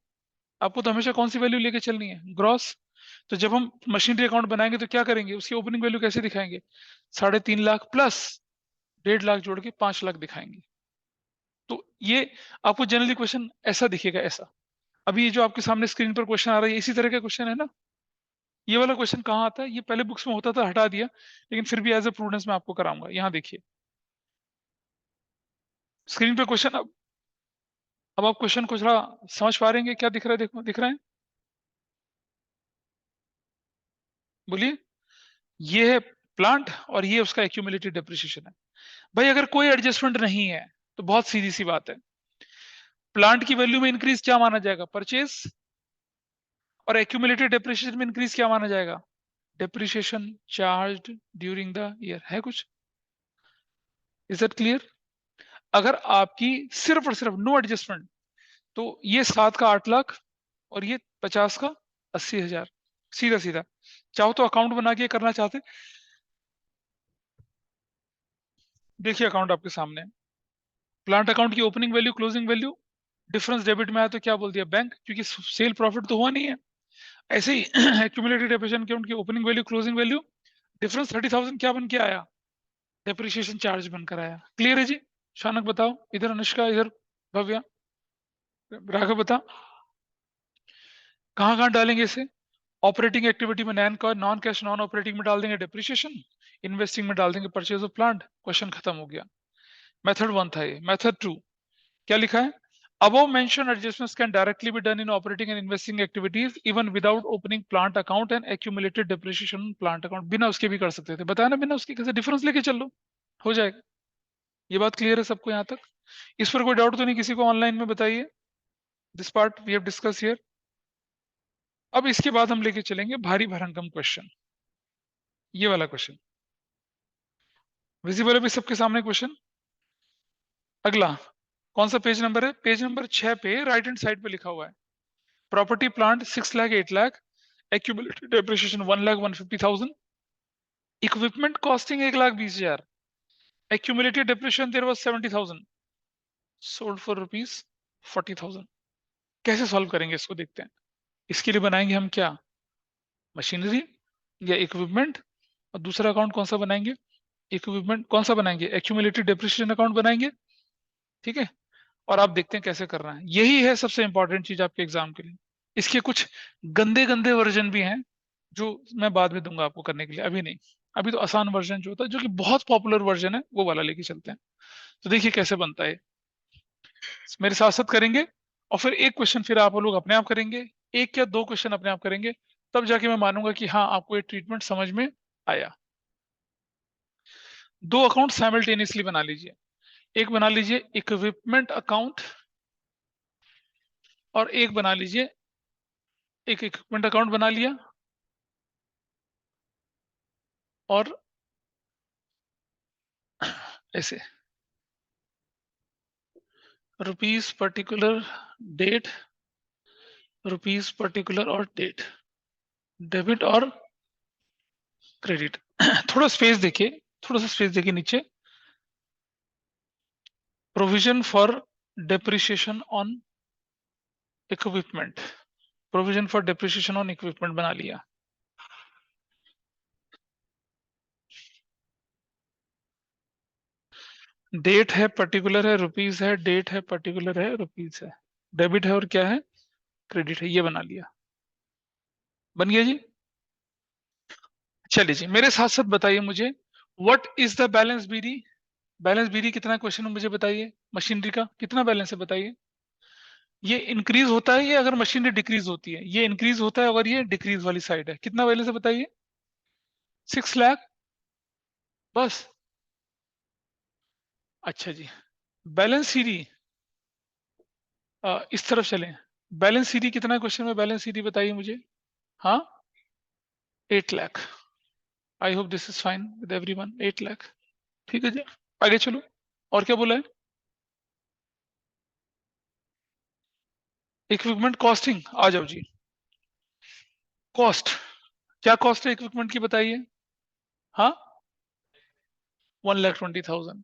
आपको तो हमेशा कौन सी वैल्यू लेके चलनी है? ग्रॉस। तो जब हम मशीनरी अकाउंट बनाएंगे तो क्या करेंगे? उसकी ओपनिंग वैल्यू कैसे दिखाएंगे? 3.5 लाख प्लस 1.5 लाख जोड़ के 5 लाख दिखाएंगे। तो ये आपको जनरली क्वेश्चन ऐसा दिखेगा, ऐसा। अभी ये जो आपके सामने स्क्रीन पर क्वेश्चन आ रहा है इसी तरह का क्वेश्चन है ना? ये वाला क्वेश्चन कहाँ आता है? ये पहले बुक्स में होता था, हटा दिया, लेकिन फिर भी एज ए प्रूडेंस मैं आपको कराऊंगा। यहाँ देखिए स्क्रीन पे क्वेश्चन। अब आप क्वेश्चन को थोड़ा समझ पा रहे हैं क्या दिख रहा है? देखो दिख रहा है, बोलिए। ये है प्लांट और ये उसका एक्यूमुलेटेड डेप्रिसिएशन है। भाई अगर कोई एडजस्टमेंट नहीं है तो बहुत सीधी सी बात है, प्लांट की वैल्यू में इंक्रीज क्या माना जाएगा? परचेज। और एक्यूमुलेटेड डेप्रिसिएशन में इंक्रीज क्या माना जाएगा? Depreciation charged during the year. है कुछ? Is that clear? अगर आपकी सिर्फ और सिर्फ नो एडजस्टमेंट, तो ये 7 का 8 लाख और ये 50 का 80,000, सीधा सीधा। चाहो तो अकाउंट बना के करना चाहते, देखिए अकाउंट आपके सामने। प्लांट अकाउंट की opening value closing value, difference debit में आया तो क्या बोल दिया? बैंक, क्योंकि सेल प्रॉफिट तो हुआ नहीं है। ऐसे ही एक्यूमुलेटेड डेप्रिसिएशन अकाउंट की opening value closing value, difference 30,000 क्या बन के आया? डेप्रिसिएशन चार्ज बनकर आया। क्लियर है जी? शानक बताओ, इधर अनुष्का, इधर भव्या, राघव बता कहाँ कहाँ डालेंगे इसे? ऑपरेटिंग एक्टिविटी में नॉन कैश नॉन ऑपरेटिंग में डाल देंगे डेप्रिसिएशन, इन्वेस्टिंग में डाल देंगे परचेज ऑफ प्लांट। क्वेश्चन खत्म हो गया। मेथड 1 था ये। मेथड 2 क्या लिखा है? Above mentioned adjustments can directly be done in operating and investing activities even without opening plant account and accumulated depreciation on plant account। बिना उसके भी कर सकते थे, बताया ना, बिना उसके कैसे? डिफरेंस लेके चल लो, हो जाएगा। ये बात क्लियर है सबको यहाँ तक? इस पर कोई डाउट तो नहीं किसी को? ऑनलाइन में बताइए। This part we have discuss here. अब इसके बाद हम लेके चलेंगे भारी भरंकम क्वेश्चन, ये वाला क्वेश्चन। विजिबल है भी सबके सामने क्वेश्चन? अगला कौन सा पेज नंबर है? पेज नंबर 6 पे राइट हैंड साइड पे लिखा हुआ है property plant 6 lakh 8 lakh, accumulated depreciation 1,150,000, equipment costing 1,20,000, accumulated depreciation there was 70,000, sold for rupees 40,000। कैसे सॉल्व करेंगे इसको? देखते हैं। इसके लिए बनाएंगे हम क्या? मशीनरी या इक्विपमेंट? और दूसरा अकाउंट कौन सा बनाएंगे? इक्विपमेंट। कौन सा बनाएंगे? एक्यूमुलेटेड डेप्रिसिएशन अकाउंट बनाएंगे, ठीक है। और आप देखते हैं कैसे करना है। यही है सबसे इंपॉर्टेंट चीज आपके एग्जाम के लिए। इसके कुछ गंदे गंदे वर्जन भी हैं जो मैं बाद में दूंगा आपको करने के लिए, अभी नहीं। अभी तो आसान वर्जन जो होता है, जो कि बहुत पॉपुलर वर्जन है, वो वाला लेके चलते हैं। तो देखिए कैसे बनता है, मेरे साथ साथ करेंगे। और फिर एक क्वेश्चन फिर आप लोग अपने आप करेंगे, एक या दो क्वेश्चन अपने आप करेंगे, तब जाके मैं मानूंगा कि हाँ आपको ये ट्रीटमेंट समझ में आया। दो अकाउंट साइमल्टेनियसली बना लीजिए। एक बना लीजिए इक्विपमेंट अकाउंट और एक बना लीजिए, एक इक्विपमेंट अकाउंट बना लिया और ऐसे rupees particular date, rupees particular और डेट, डेबिट और क्रेडिट। थोड़ा स्पेस देखिए, थोड़ा सा स्पेस देखिए नीचे। Provision for depreciation on equipment, provision for depreciation on equipment बना लिया। डेट है पर्टिकुलर है, रुपीस है, डेट है पर्टिकुलर है, रुपीस है, डेबिट है और क्या है? क्रेडिट है। ये बना लिया। बन गया जी? चलिए जी, मेरे साथ साथ बताइए मुझे, what is the balance BD? Balance BD कितना क्वेश्चन में मुझे बताइए, मशीनरी का कितना बैलेंस है बताइए। ये इंक्रीज होता है ये अगर मशीनरी डिक्रीज होती है, ये इंक्रीज होता है अगर ये डिक्रीज वाली साइड है। कितना बैलेंस है बताइए, 6 लाख बस। अच्छा जी, बैलेंस सीडी इस तरफ चलें। बैलेंस सीडी कितना है क्वेश्चन में, बैलेंस सीडी बताइए मुझे। हाँ 8 lakh. I hope this is fine with everyone, 8 lakh. ठीक है जी, आगे चलो। और क्या बोला है, इक्विपमेंट कॉस्टिंग, आ जाओ जी। कॉस्ट, क्या कॉस्ट है इक्विपमेंट की बताइए। हाँ 1,20,000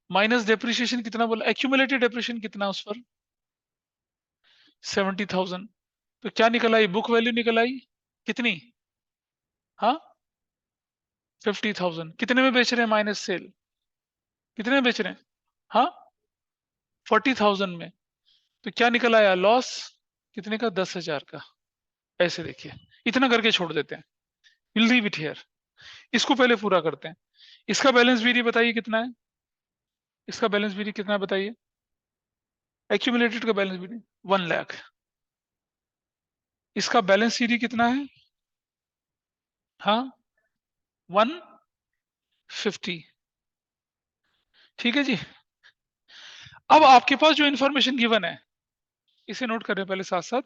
माइनस डेप्रिसिएशन कितना बोला, एक्यूमुलेटेड डेप्रिसिएशन कितना उस पर 70,000। तो क्या निकल आई, बुक वैल्यू निकल आई कितनी, हाँ 50,000। कितने में बेच रहे हैं माइनस सेल, कितने में बेच रहे हैं, हाँ 40,000 में। तो क्या निकल आया लॉस, कितने का 10,000 का। ऐसे देखिए, इतना करके छोड़ देते हैं, विल लीव इट हियर। इसको पहले पूरा करते हैं। इसका बैलेंस बीडी बताइए कितना है, इसका बैलेंस बीडी कितना है बताइए, एक्यूमुलेटेड का बैलेंस बीडी 1 लाख। इसका बैलेंस सीडी कितना है, हाँ 150। ठीक है जी। अब आपके पास जो इंफॉर्मेशन गिवन है, इसे नोट करें पहले साथ साथ।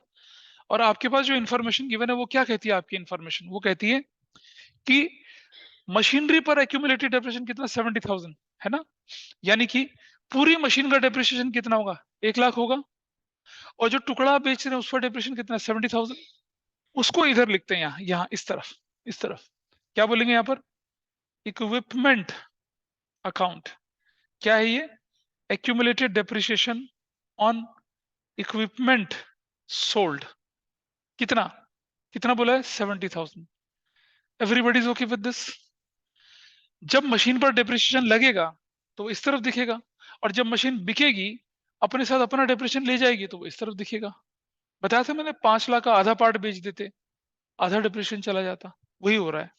और आपके पास जो इंफॉर्मेशन गिवन है वो क्या कहती है, आपकी इंफॉर्मेशन वो कहती है कि मशीनरी पर एक्यूमुलेटेड डेप्रिसिएशन कितना 70,000 है ना, यानी कि पूरी मशीन का डेप्रिसिएशन कितना होगा, 1 लाख होगा। और जो टुकड़ा आप बेच रहे हैं उस पर डेप्रिसिएशन कितना 70,000। उसको इधर लिखते हैं, यहाँ यहाँ इस तरफ, इस तरफ क्या बोलेंगे यहाँ पर, इक्विपमेंट अकाउंट। क्या है ये, accumulated depreciation on equipment sold. कितना, कितना बोला है 70,000। Everybody is okay with this. जब मशीन पर डेप्रिसिएशन लगेगा तो वो इस तरफ दिखेगा, और जब मशीन बिकेगी अपने साथ अपना डेप्रिसिएशन ले जाएगी तो वो इस तरफ दिखेगा। बताया था मैंने, 5 लाख का आधा पार्ट बेच देते, आधा डिप्रेशन चला जाता, वही हो रहा है।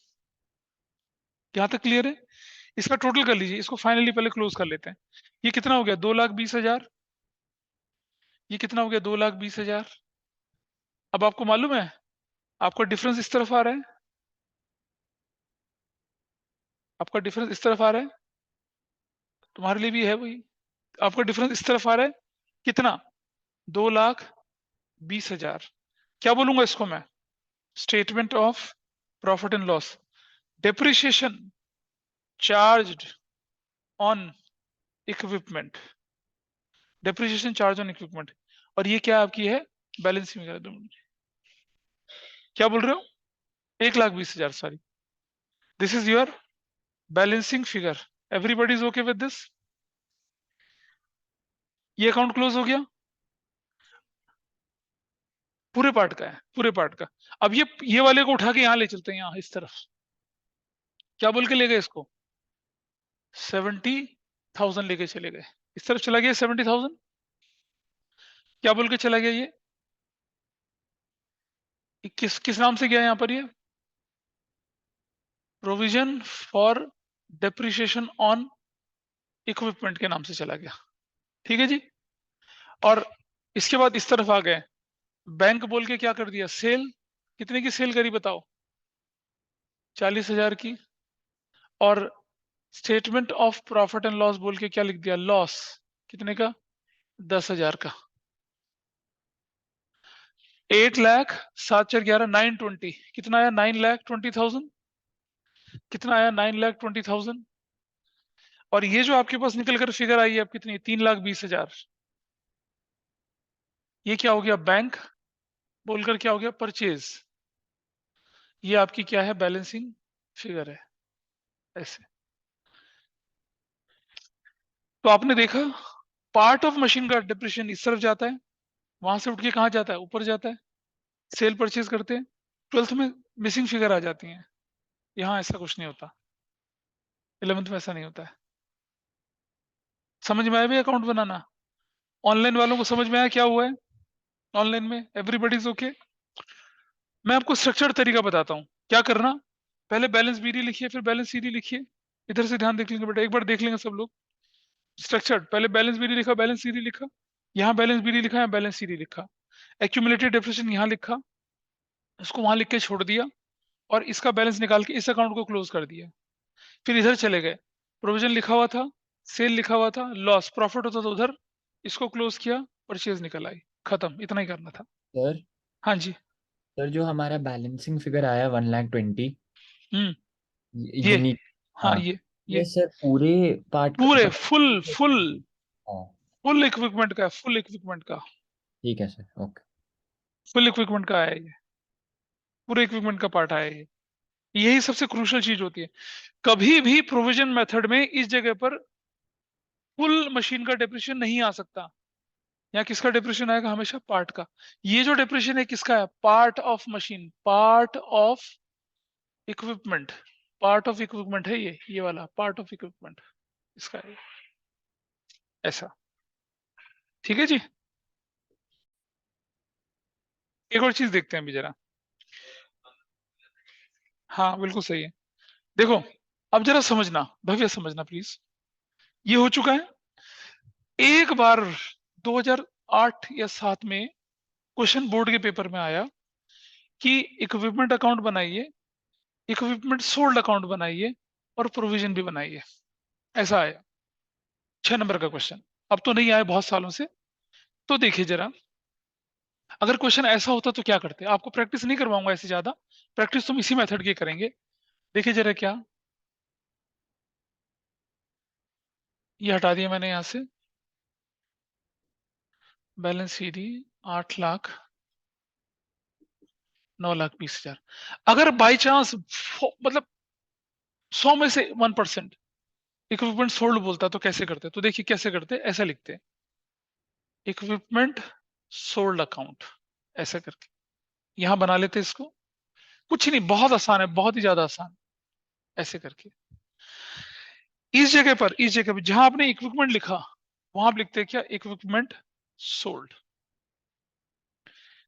यहाँ तक क्लियर है। इसका टोटल कर लीजिए, इसको फाइनली पहले क्लोज कर लेते हैं। ये कितना हो गया 2,20,000, ये कितना हो गया 2,20,000। अब आपको मालूम है आपका डिफरेंस इस तरफ आ रहा है, आपका डिफरेंस इस तरफ आ रहा है, तुम्हारे लिए भी है वही। आपका डिफरेंस इस तरफ आ रहा है कितना, 2,20,000। क्या बोलूंगा इसको मैं, statement of profit and loss, depreciation charged on equipment, depreciation charge on equipment. और ये क्या आपकी है बैलेंस में, क्या बोल रहे हो 1,20,000, sorry this is your balancing figure. Everybody is okay with this. ये अकाउंट क्लोज हो गया, पूरे पार्ट का है, पूरे पार्ट का। अब ये वाले को उठा के यहाँ ले चलते हैं, यहाँ इस तरफ। क्या बोल के ले गए इसको, 70,000 लेके चले गए, इस तरफ चला गया 70,000। क्या बोल के चला गया ये किस किस नाम से गया यहाँ पर, ये provision for depreciation on equipment के नाम से चला गया। ठीक है जी। और इसके बाद इस तरफ आ गए, बैंक बोल के क्या कर दिया, सेल। कितने की सेल करी बताओ, 40,000 की। और statement of profit and loss बोल के क्या लिख दिया, लॉस कितने का 10,000 का। 8,07,4,11 920 कितना आया, 9,20,000। कितना आया 9,20,000। और ये जो आपके पास निकल कर फिगर आई है अब कितनी, 3,20,000। ये क्या हो गया, बैंक बोलकर क्या हो गया, परचेज। ये आपकी क्या है, बैलेंसिंग फिगर है ऐसे। तो आपने देखा पार्ट ऑफ मशीन का डिप्रेशन इस तरफ जाता है, वहां से उठ के कहाँ जाता है, ऊपर जाता है, सेल परचेज करते हैं। 12th में मिसिंग फिगर आ जाती है, यहाँ ऐसा कुछ नहीं होता, 11th में ऐसा नहीं होता है। समझ में आया भी अकाउंट बनाना, ऑनलाइन वालों को समझ में आया क्या हुआ है ऑनलाइन में, एवरीबॉडी इज ओके। मैं आपको स्ट्रक्चर्ड तरीका बताता हूँ क्या करना। पहले बैलेंस बीडी लिखिए, फिर बैलेंस सीडी लिखिए। इधर से ध्यान देख लेंगे बेटा, एक बार देख लेंगे सब लोग। स्ट्रक्चर्ड, पहले बैलेंस बीडी लिखा, बैलेंस सीडी लिखा, यहाँ बैलेंस बीडी लिखा, यहाँ बैलेंस सीडी लिखा, एक्यूमुलेटेड डेप्रिसिएशन यहाँ लिखा, इसको वहां लिख के छोड़ दिया, और इसका बैलेंस निकाल के इस अकाउंट को क्लोज कर दिया। फिर इधर चले गए, प्रोविजन लिखा हुआ था, सेल लिखा हुआ था, लॉस प्रॉफिट होता था उधर, इसको क्लोज किया, परचेज निकल आई, खत्म, इतना ही करना था। सर हाँ जी। सर जो हमारा बैलेंसिंग फिगर आया 1,20,000, हम्म ये यूनिक। हाँ हाँ, ये ये सर पूरे पार्ट पूरे फुल फुल हाँ फुल इक्विपमेंट का, फुल इक्विपमेंट का, ठीक है सर, ओके। फुल इक्विपमेंट का आया ये, पूरे इक्विपमेंट का पार्ट आया ये। यही सबसे क्रूशियल चीज होती है। कभी भी प्रोविजन मेथड में इस जगह पर फुल मशीन का डेप्रिसिएशन नहीं आ सकता। यहाँ किसका डेप्रिसिएशन आएगा? हमेशा पार्ट का। ये जो डेप्रिसिएशन है किसका है? Part of machine, part of equipment, part of equipment है ये वाला पार्ट ऑफ इक्विपमेंट इसका है, ऐसा। ठीक है जी। एक और चीज देखते हैं अभी जरा। हाँ बिल्कुल सही है। देखो अब जरा समझना, भव्य समझना प्लीज। ये हो चुका है। एक बार 2008 या 7 में क्वेश्चन बोर्ड के पेपर में आया कि इक्विपमेंट अकाउंट बनाइए, इक्विपमेंट सोल्ड अकाउंट बनाइए, और प्रोविजन भी बनाइए। ऐसा आया 6 नंबर का क्वेश्चन। अब तो नहीं आया बहुत सालों से। तो देखिए जरा, अगर क्वेश्चन ऐसा होता तो क्या करते? आपको प्रैक्टिस नहीं करवाऊंगा ऐसे ज्यादा, प्रैक्टिस तुम इसी मेथड की करेंगे। देखिए जरा क्या, ये हटा दिया मैंने यहां से, बैलेंस सीडी 8,00,000, 9,20,000। अगर बाई चांस मतलब 100 में से 1% इक्विपमेंट सोल्ड बोलता तो कैसे करते? तो देखिए कैसे करते, ऐसा लिखते, इक्विपमेंट सोल्ड अकाउंट, ऐसा करके यहां बना लेते इसको। कुछ नहीं, बहुत आसान है, बहुत ही ज्यादा आसान। ऐसे करके इस जगह पर जहां आपने इक्विपमेंट लिखा वहां आप लिखते हैं क्या? Equipment sold.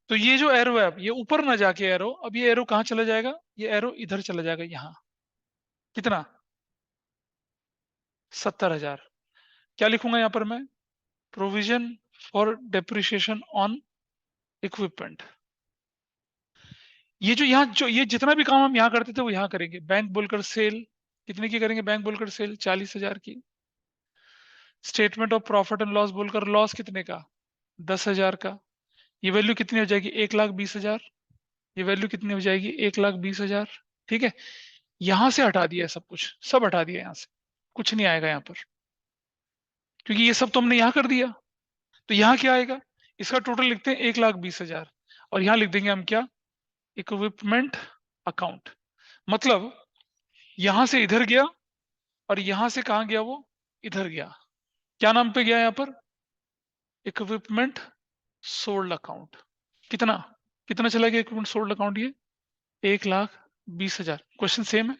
तो ये जो एरो है, अब ये ऊपर ना जाके एरो, अब ये एरो कहां चला जाएगा? ये एरो इधर चला जाएगा, यहां। कितना? 70,000। क्या लिखूंगा यहां पर मैं? Provision for depreciation on equipment. ये जो यहाँ जो ये जितना भी काम हम यहाँ करते थे वो यहाँ करेंगे। बैंक बोलकर सेल कितने की करेंगे? बैंक बोलकर सेल 40,000 की। Statement of profit and loss बोलकर लॉस कितने का? 10,000 का। ये वैल्यू कितनी हो जाएगी? 1,20,000। ये वैल्यू कितनी हो जाएगी? 1,20,000। ठीक है। यहां से हटा दिया सब कुछ, सब हटा दिया यहां से, कुछ नहीं आएगा यहाँ पर, क्योंकि ये सब तो हमने यहाँ कर दिया। तो यहाँ क्या आएगा? इसका टोटल लिखते हैं 1,20,000, और यहाँ लिख देंगे हम क्या? Equipment account. मतलब यहां से इधर गया, और यहां से कहां गया? वो इधर गया। क्या नाम पे गया यहाँ पर? Equipment sold account. कितना कितना चला गया इक्विपमेंट सोल्ड अकाउंट? ये 1,20,000। क्वेश्चन सेम है,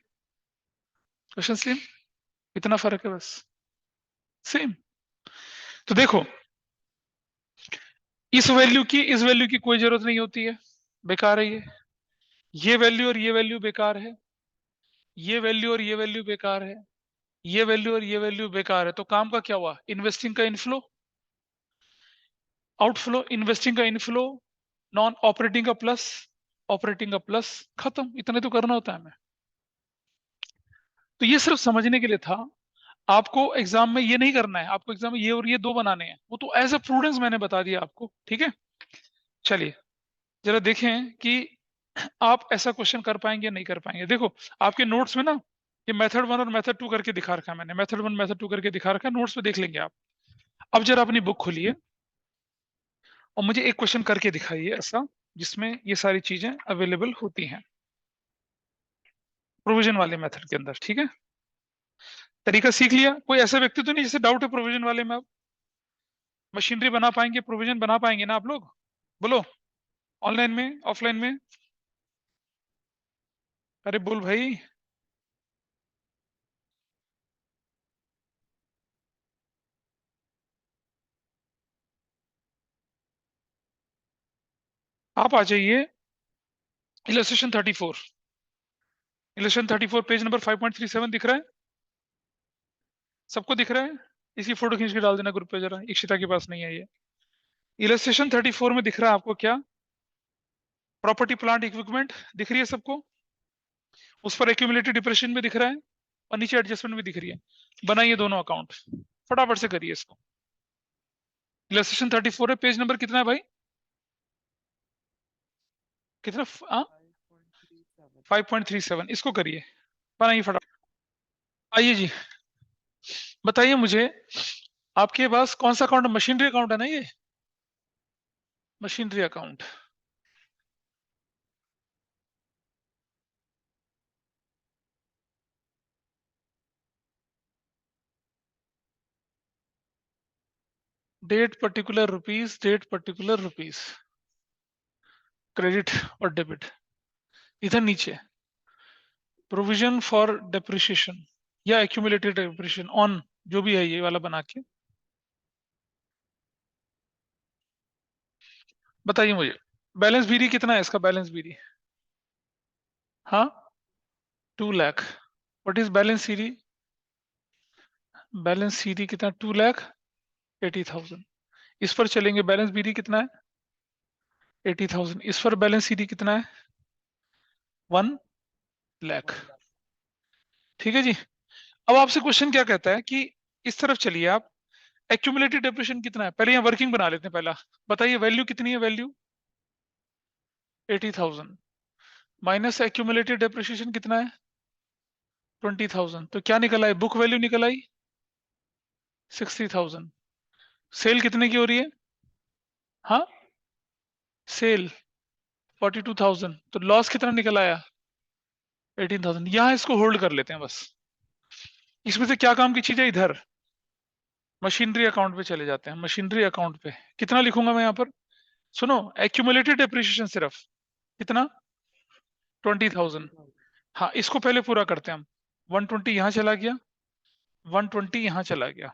क्वेश्चन सेम, इतना फर्क है बस, सेम। तो देखो, इस वैल्यू की कोई जरूरत नहीं होती है, बेकार है ये वैल्यू और ये वैल्यू बेकार है, ये वैल्यू और ये वैल्यू बेकार है, ये वैल्यू और ये वैल्यू बेकार है। तो काम का क्या हुआ? इन्वेस्टिंग का इनफ्लो, आउटफ्लो, इन्वेस्टिंग का इनफ्लो, नॉन ऑपरेटिंग का प्लस, ऑपरेटिंग का प्लस, खत्म। इतने तो करना होता है हमें। तो ये सिर्फ समझने के लिए था। आपको एग्जाम में ये नहीं करना है, आपको एग्जाम में ये और ये दो बनाने हैं, वो तो एज ए प्रूडेंस मैंने बता दिया आपको। ठीक है, चलिए जरा देखें कि आप ऐसा क्वेश्चन कर पाएंगे या नहीं कर पाएंगे। देखो आपके नोट्स में ना ये मेथड 1 और मेथड 2 करके दिखा रखा है मैंने, मेथड 1 मेथड 2 करके दिखा रखा है, नोट्स पे देख लेंगे आप। अब जरा अपनी बुक खोलिए और मुझे एक क्वेश्चन करके दिखाइए ऐसा जिसमें ये सारी चीजें अवेलेबल होती हैं प्रोविजन वाले मेथड के अंदर। ठीक है, तरीका सीख लिया। कोई ऐसा व्यक्ति तो नहीं जिसे डाउट है प्रोविजन वाले में? आप मशीनरी बना पाएंगे, प्रोविजन बना पाएंगे ना आप लोग? बोलो, ऑनलाइन में, ऑफलाइन में? अरे बोल भाई। आप आ जाइए इलस्ट्रेशन 34, इलस्ट्रेशन 34 पेज नंबर 5.37 दिख रहा है? सबको दिख रहा है? इसकी फोटो खींच के डाल देना ग्रुप पे जरा, इक्षिता के पास नहीं है ये। इलस्ट्रेशन 34 में दिख रहा है आपको क्या? प्रॉपर्टी प्लांट इक्विपमेंट दिख रही है सबको? उस पर एक्यूमुलेटेड डिप्रेशन भी दिख रहा है और नीचे एडजस्टमेंट भी दिख रही है। बनाइए दोनों अकाउंट, फटाफट से करिए इसको। इलस्ट्रेशन 34 है, पेज नंबर कितना है भाई? कितना? 5.37। इसको करिए, बनाइए फटाफट। आइए जी, बताइए मुझे, आपके पास कौन सा अकाउंट? मशीनरी अकाउंट है ना ये? Machinery account. Date particular rupees, date particular rupees, credit और डेबिट। इधर नीचे प्रोविजन फॉर डेप्रिसिएशन या एक्यूमुलेटेड डेप्रिसिएशन ऑन, जो भी है ये वाला बना के बताइए मुझे। बैलेंस बीडी कितना है इसका? बैलेंस बीडी, हाँ 2 lakh. What is balance CD? Balance CD कितना? 2,80,000। इस पर चलेंगे, बैलेंस बीडी कितना है? 80,000। इस पर बैलेंस सीडी कितना है? 1 लाख। ठीक है जी। अब आपसे क्वेश्चन क्या कहता है कि इस तरफ चलिए आप, एक्यूमुलेटेड डेप्रिसिएशन कितना है? पहले यहाँ वर्किंग बना लेते हैं पहला। बताइए वैल्यू कितनी है? वैल्यू 80,000 माइनस एक्यूमुलेटेड डेप्रिसिएशन कितना है? 20,000। तो क्या निकल आई? बुक वैल्यू निकल आई 60,000। सेल कितने की हो रही है? हाँ, सेल 42,000। तो लॉस कितना निकल आया? 18,000। यहां इसको होल्ड कर लेते हैं बस। इसमें से क्या काम की चीज है? इधर मशीनरी अकाउंट पे चले जाते हैं। मशीनरी अकाउंट पे कितना लिखूंगा मैं यहाँ पर? सुनो, एक्यूमुलेटेड डेप्रिसिएशन सिर्फ कितना? 20,000। हाँ, इसको पहले पूरा करते हैं हम। 120 यहाँ चला गया, 120 यहाँ चला गया,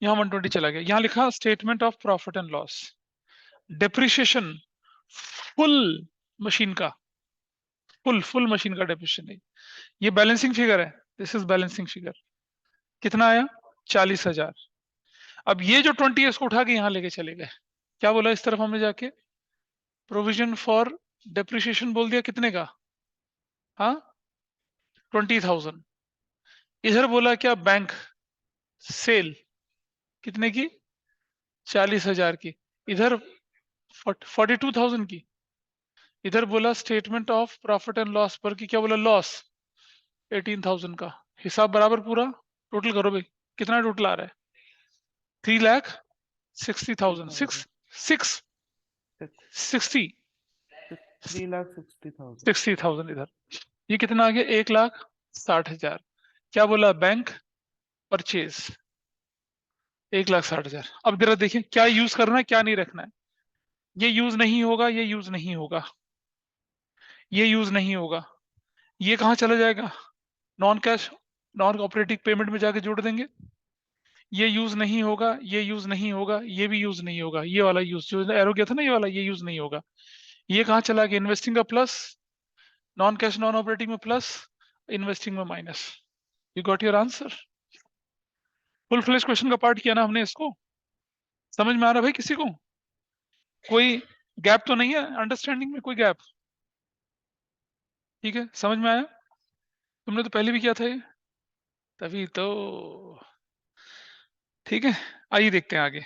यहाँ 120 चला गया। यहाँ लिखा statement of profit and loss, depreciation full machine का, फुल मशीन का डेप्रिसिएशन है। ये बैलेंसिंग फिगर है, दिस इज बैलेंसिंग फिगर। कितना आया? 40,000। अब ये जो 20 है इसको उठा के यहाँ लेके चले गए। क्या बोला इस तरफ हमने जाके? प्रोविजन फॉर डेप्रिसिएशन बोल दिया कितने का? हाँ 20,000। इधर बोला क्या? बैंक सेल कितने की? 40,000 की। इधर 42,000 की। इधर बोला statement of profit and loss पर की क्या बोला? लॉस 18,000 का। हिसाब बराबर पूरा। टोटल करो भाई, कितना टोटल आ रहा है? 3,60,000। 60,000 इधर। ये कितना आ गया? 1,60,000। क्या बोला? Bank purchase 1,60,000। अब जरा देखिए क्या यूज करना है, क्या नहीं रखना है। ये यूज नहीं होगा, ये यूज नहीं होगा, ये यूज नहीं होगा। ये कहाँ चला जाएगा? Non cash, non operating payment में जाके जोड़ देंगे। ये यूज नहीं होगा, ये यूज नहीं होगा, ये भी यूज नहीं होगा। ये वाला यूज जो एरो गया था ना, ये वाला, ये यूज नहीं होगा। ये कहाँ चला गया? इन्वेस्टिंग का plus, non cash non operating में प्लस, इन्वेस्टिंग में minus. You got your answer. Full flesh question का पार्ट किया ना हमने इसको। समझ में आ रहा भाई किसी को? कोई गैप तो नहीं है अंडरस्टैंडिंग में? कोई गैप? ठीक है, समझ में आया? तुमने तो पहले भी किया था ये, तभी तो। ठीक है, आइए देखते हैं आगे।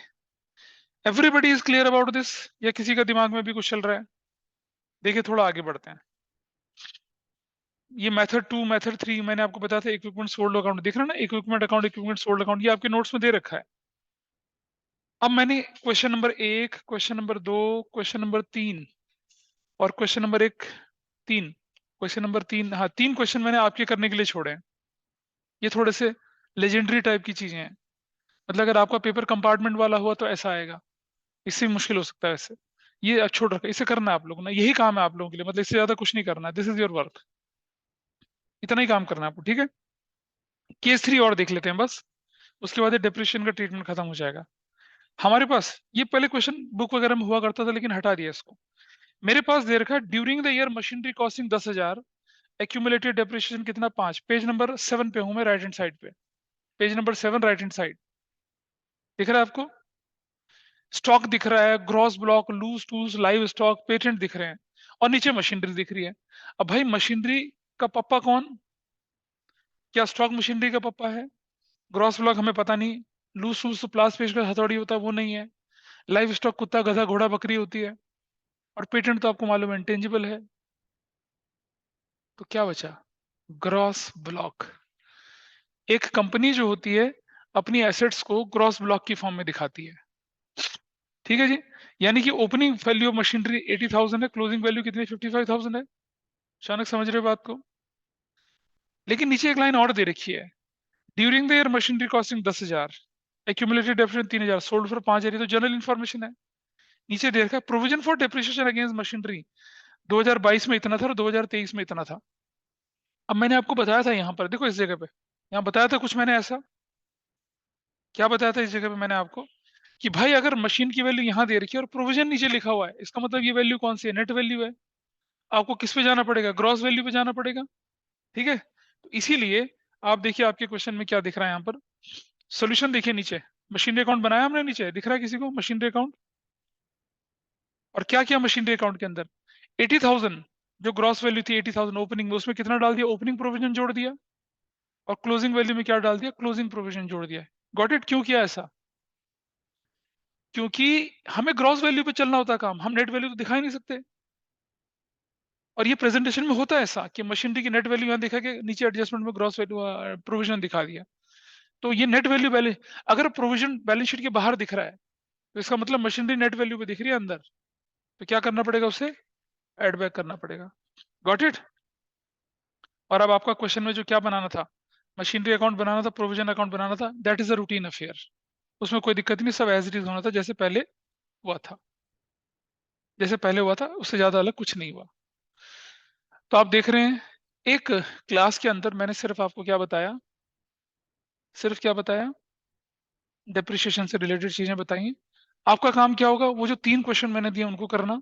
Everybody is clear about this, या किसी का दिमाग में भी कुछ चल रहा है? देखिए थोड़ा आगे बढ़ते हैं। ये मेथड 2, मेथड 3 मैंने आपको बताया था। इक्विपमेंट सोल्ड अकाउंट दिख रहा है ना, equipment account, equipment sold account, ये आपके नोट्स में दे रखा है। अब मैंने question number 1, question number 2, question number 3 और क्वेश्चन नंबर 3, क्वेश्चन नंबर 3, हाँ 3 क्वेश्चन मैंने आपके करने के लिए छोड़े हैं। ये थोड़े से लेजेंडरी टाइप की चीजें हैं। मतलब अगर आपका पेपर कंपार्टमेंट वाला हुआ तो ऐसा आएगा, इससे भी मुश्किल हो सकता है वैसे। ये छोड़ रखा, इसे करना है आप लोगों ने, यही काम है आप लोगों के लिए। मतलब इससे ज्यादा कुछ नहीं करना है, दिस इज योर वर्क। इतना ही काम करना है आपको, ठीक है? केस 3 और देख लेते हैं बस, उसके बाद डिप्रेशन का ट्रीटमेंट खत्म हो जाएगा हमारे पास। ये पहले क्वेश्चन बुक वगैरह में हुआ करता था, लेकिन हटा दिया इसको। मेरे पास दे रखा है during the year machinery costing 10,000, accumulated depreciation कितना? 5। पेज नंबर 7 पे हूं मैं, राइट हैंड साइड पे। Page number 7 right hand side दिख रहा है आपको? स्टॉक दिख रहा है, gross block, loose tools, live stock, patent दिख रहे हैं और नीचे मशीनरी दिख रही है। अब भाई मशीनरी का पप्पा कौन? क्या स्टॉक मशीनरी का पप्पा है? ग्रॉस ब्लॉक हमें पता नहीं, लूज टूल्स तो प्लास पेज पे हथौड़ी होता है वो नहीं है, लाइव स्टॉक कुत्ता गधा घोड़ा बकरी होती है, और पेटेंट तो आपको मालूम है इंटेंजिबल है। तो क्या बचा? Gross block. एक कंपनी जो होती है अपनी एसेट्स को ग्रॉस ब्लॉक की फॉर्म में दिखाती है, ठीक है जी। यानी कि ओपनिंग वैल्यू ऑफ मशीनरी 80,000 है, क्लोजिंग वैल्यू कितनी 55,000 है। अचानक समझ रहे हो बात को? लेकिन नीचे एक लाइन और दे रखी है, during the year machinery costing 10,000, accumulated depreciation 3,000, sold for 5,000, तो जनरल इन्फॉर्मेशन है। नीचे दे रखा है provision for depreciation against machinery 2022 में इतना था और 2023 में इतना था। अब मैंने आपको बताया था यहाँ पर, देखो इस जगह पे यहाँ बताया था कुछ मैंने ऐसा, क्या बताया था इस जगह पे मैंने आपको कि भाई अगर मशीन की वैल्यू यहाँ दे रखी है और प्रोविजन नीचे लिखा हुआ है, इसका मतलब ये वैल्यू कौन सी है? नेट वैल्यू है। आपको किस पे जाना पड़ेगा? ग्रॉस वैल्यू पे जाना पड़ेगा, ठीक है। तो इसीलिए आप देखिए आपके क्वेश्चन में क्या दिख रहा है यहाँ पर, सोल्यूशन देखिए नीचे, मशीनरी अकाउंट बनाया हमने, नीचे दिख रहा है किसी को मशीनरी अकाउंट? और क्या किया मशीनरी अकाउंट के अंदर? 80,000 जो ग्रॉस वैल्यू थी 80,000 ओपनिंग में, उसमें कितना डाल दिया? ओपनिंग प्रोविजन जोड़ दिया, और क्लोजिंग वैल्यू में क्या डाल दिया? क्लोजिंग प्रोविजन जोड़ दिया। Got it? क्यों किया ऐसा? क्योंकि हमें ग्रॉस वैल्यू पे चलना होता है काम, हम नेट वैल्यू तो दिखा ही नहीं सकते। और ये प्रेजेंटेशन में होता है ऐसा कि मशीनरी की नेट वैल्यू यहाँ दिखा के नीचे एडजस्टमेंट में ग्रॉस वैल्यू प्रोविजन दिखा दिया। तो ये नेट वैल्यू बैलेंस, अगर प्रोविजन बैलेंस शीट के बाहर दिख रहा है तो इसका मतलब मशीनरी नेट वैल्यू पे दिख रही है अंदर, तो क्या करना पड़ेगा? उसे एड बैक करना पड़ेगा। Got it? और अब आपका क्वेश्चन में जो क्या बनाना था, मशीनरी अकाउंट बनाना था, प्रोविजन अकाउंट बनाना था, that is a routine affair, उसमें कोई दिक्कत नहीं, सब एज इट इज होना था जैसे पहले हुआ था, जैसे पहले हुआ था उससे ज्यादा अलग कुछ नहीं हुआ। तो आप देख रहे हैं एक क्लास के अंदर मैंने सिर्फ आपको क्या बताया, सिर्फ क्या बताया? डेप्रिसिएशन से रिलेटेड चीजें बताई। आपका काम क्या होगा? वो जो 3 क्वेश्चन मैंने दिए उनको करना,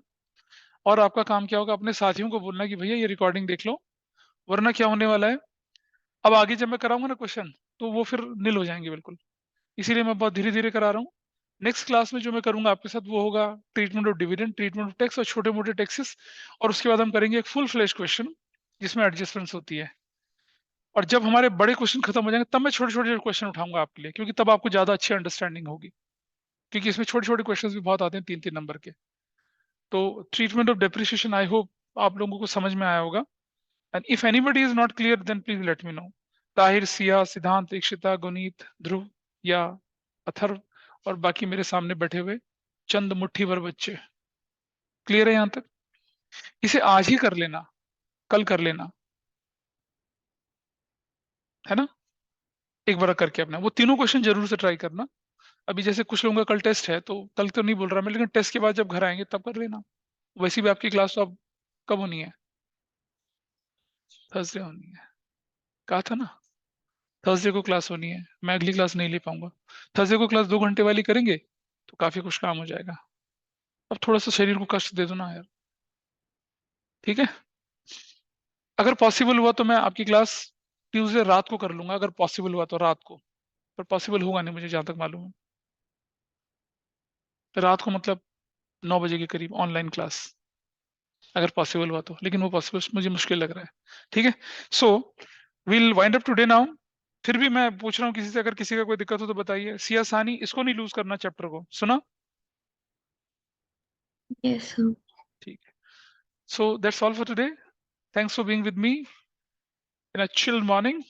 और आपका काम क्या होगा? अपने साथियों को बोलना कि भैया ये रिकॉर्डिंग देख लो, वरना क्या होने वाला है, अब आगे जब मैं कराऊंगा ना क्वेश्चन तो वो फिर निल हो जाएंगे बिल्कुल, इसीलिए मैं बहुत धीरे धीरे करा रहा हूँ। नेक्स्ट क्लास में जो मैं करूंगा आपके साथ वो होगा treatment of dividend, treatment of tax और छोटे मोटे टैक्सेस, और उसके बाद हम करेंगे एक फुल फ्लैश क्वेश्चन जिसमें एडजस्टमेंट्स होती है। और जब हमारे बड़े क्वेश्चन खत्म हो जाएंगे तब मैं छोटे छोटे क्वेश्चन उठाऊंगा आपके लिए, क्योंकि तब आपको ज्यादा अच्छी अंडरस्टैंडिंग होगी, क्योंकि इसमें छोटे छोटे क्वेश्चन भी बहुत आते हैं 3-3 नंबर के। तो treatment of depreciation I hope आप लोगों को समझ में आया होगा, and if anybody is not clear then please let me know. Tahir, Siya, Siddhant, Ikshita, Guneet, ध्रुव या अथर्व और बाकी मेरे सामने बैठे हुए चंद मुट्ठी भर बच्चे, क्लियर है यहां तक? इसे आज ही कर लेना, कल कर लेना, है ना? एक बार करके अपना वो तीनों क्वेश्चन जरूर से ट्राई करना। अभी जैसे कुछ लोगों का कल टेस्ट है तो कल तो नहीं बोल रहा मैं, लेकिन टेस्ट के बाद जब घर आएंगे तब कर लेना। वैसे भी आपकी क्लास तो अब कब होनी है? थर्सडे होनी है, कहा था ना, थर्सडे को क्लास होनी है, मैं अगली क्लास नहीं ले पाऊंगा। थर्सडे को क्लास 2 घंटे वाली करेंगे तो काफी कुछ काम हो जाएगा। अब थोड़ा सा शरीर को कष्ट दे दो ना यार, ठीक है? अगर पॉसिबल हुआ तो मैं आपकी क्लास ट्यूसडे रात को कर लूंगा, अगर पॉसिबल हुआ तो रात को, पर पॉसिबल होगा नहीं मुझे जहां तक मालूम है। तो रात को मतलब 9 बजे के करीब ऑनलाइन क्लास, अगर पॉसिबल हुआ तो, लेकिन वो पॉसिबल मुझे मुश्किल लग रहा है, ठीक है? So will wind up today now. फिर भी मैं पूछ रहा हूँ किसी से, अगर किसी का कोई दिक्कत हो तो बताइए। सिया, सानी, इसको नहीं लूज करना, चैप्टर को सुना? Yes, sir. ठीक है। So that's all for today, thanks for being with me in a chill morning.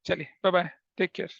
चलिए बाय बाय, टेक केयर।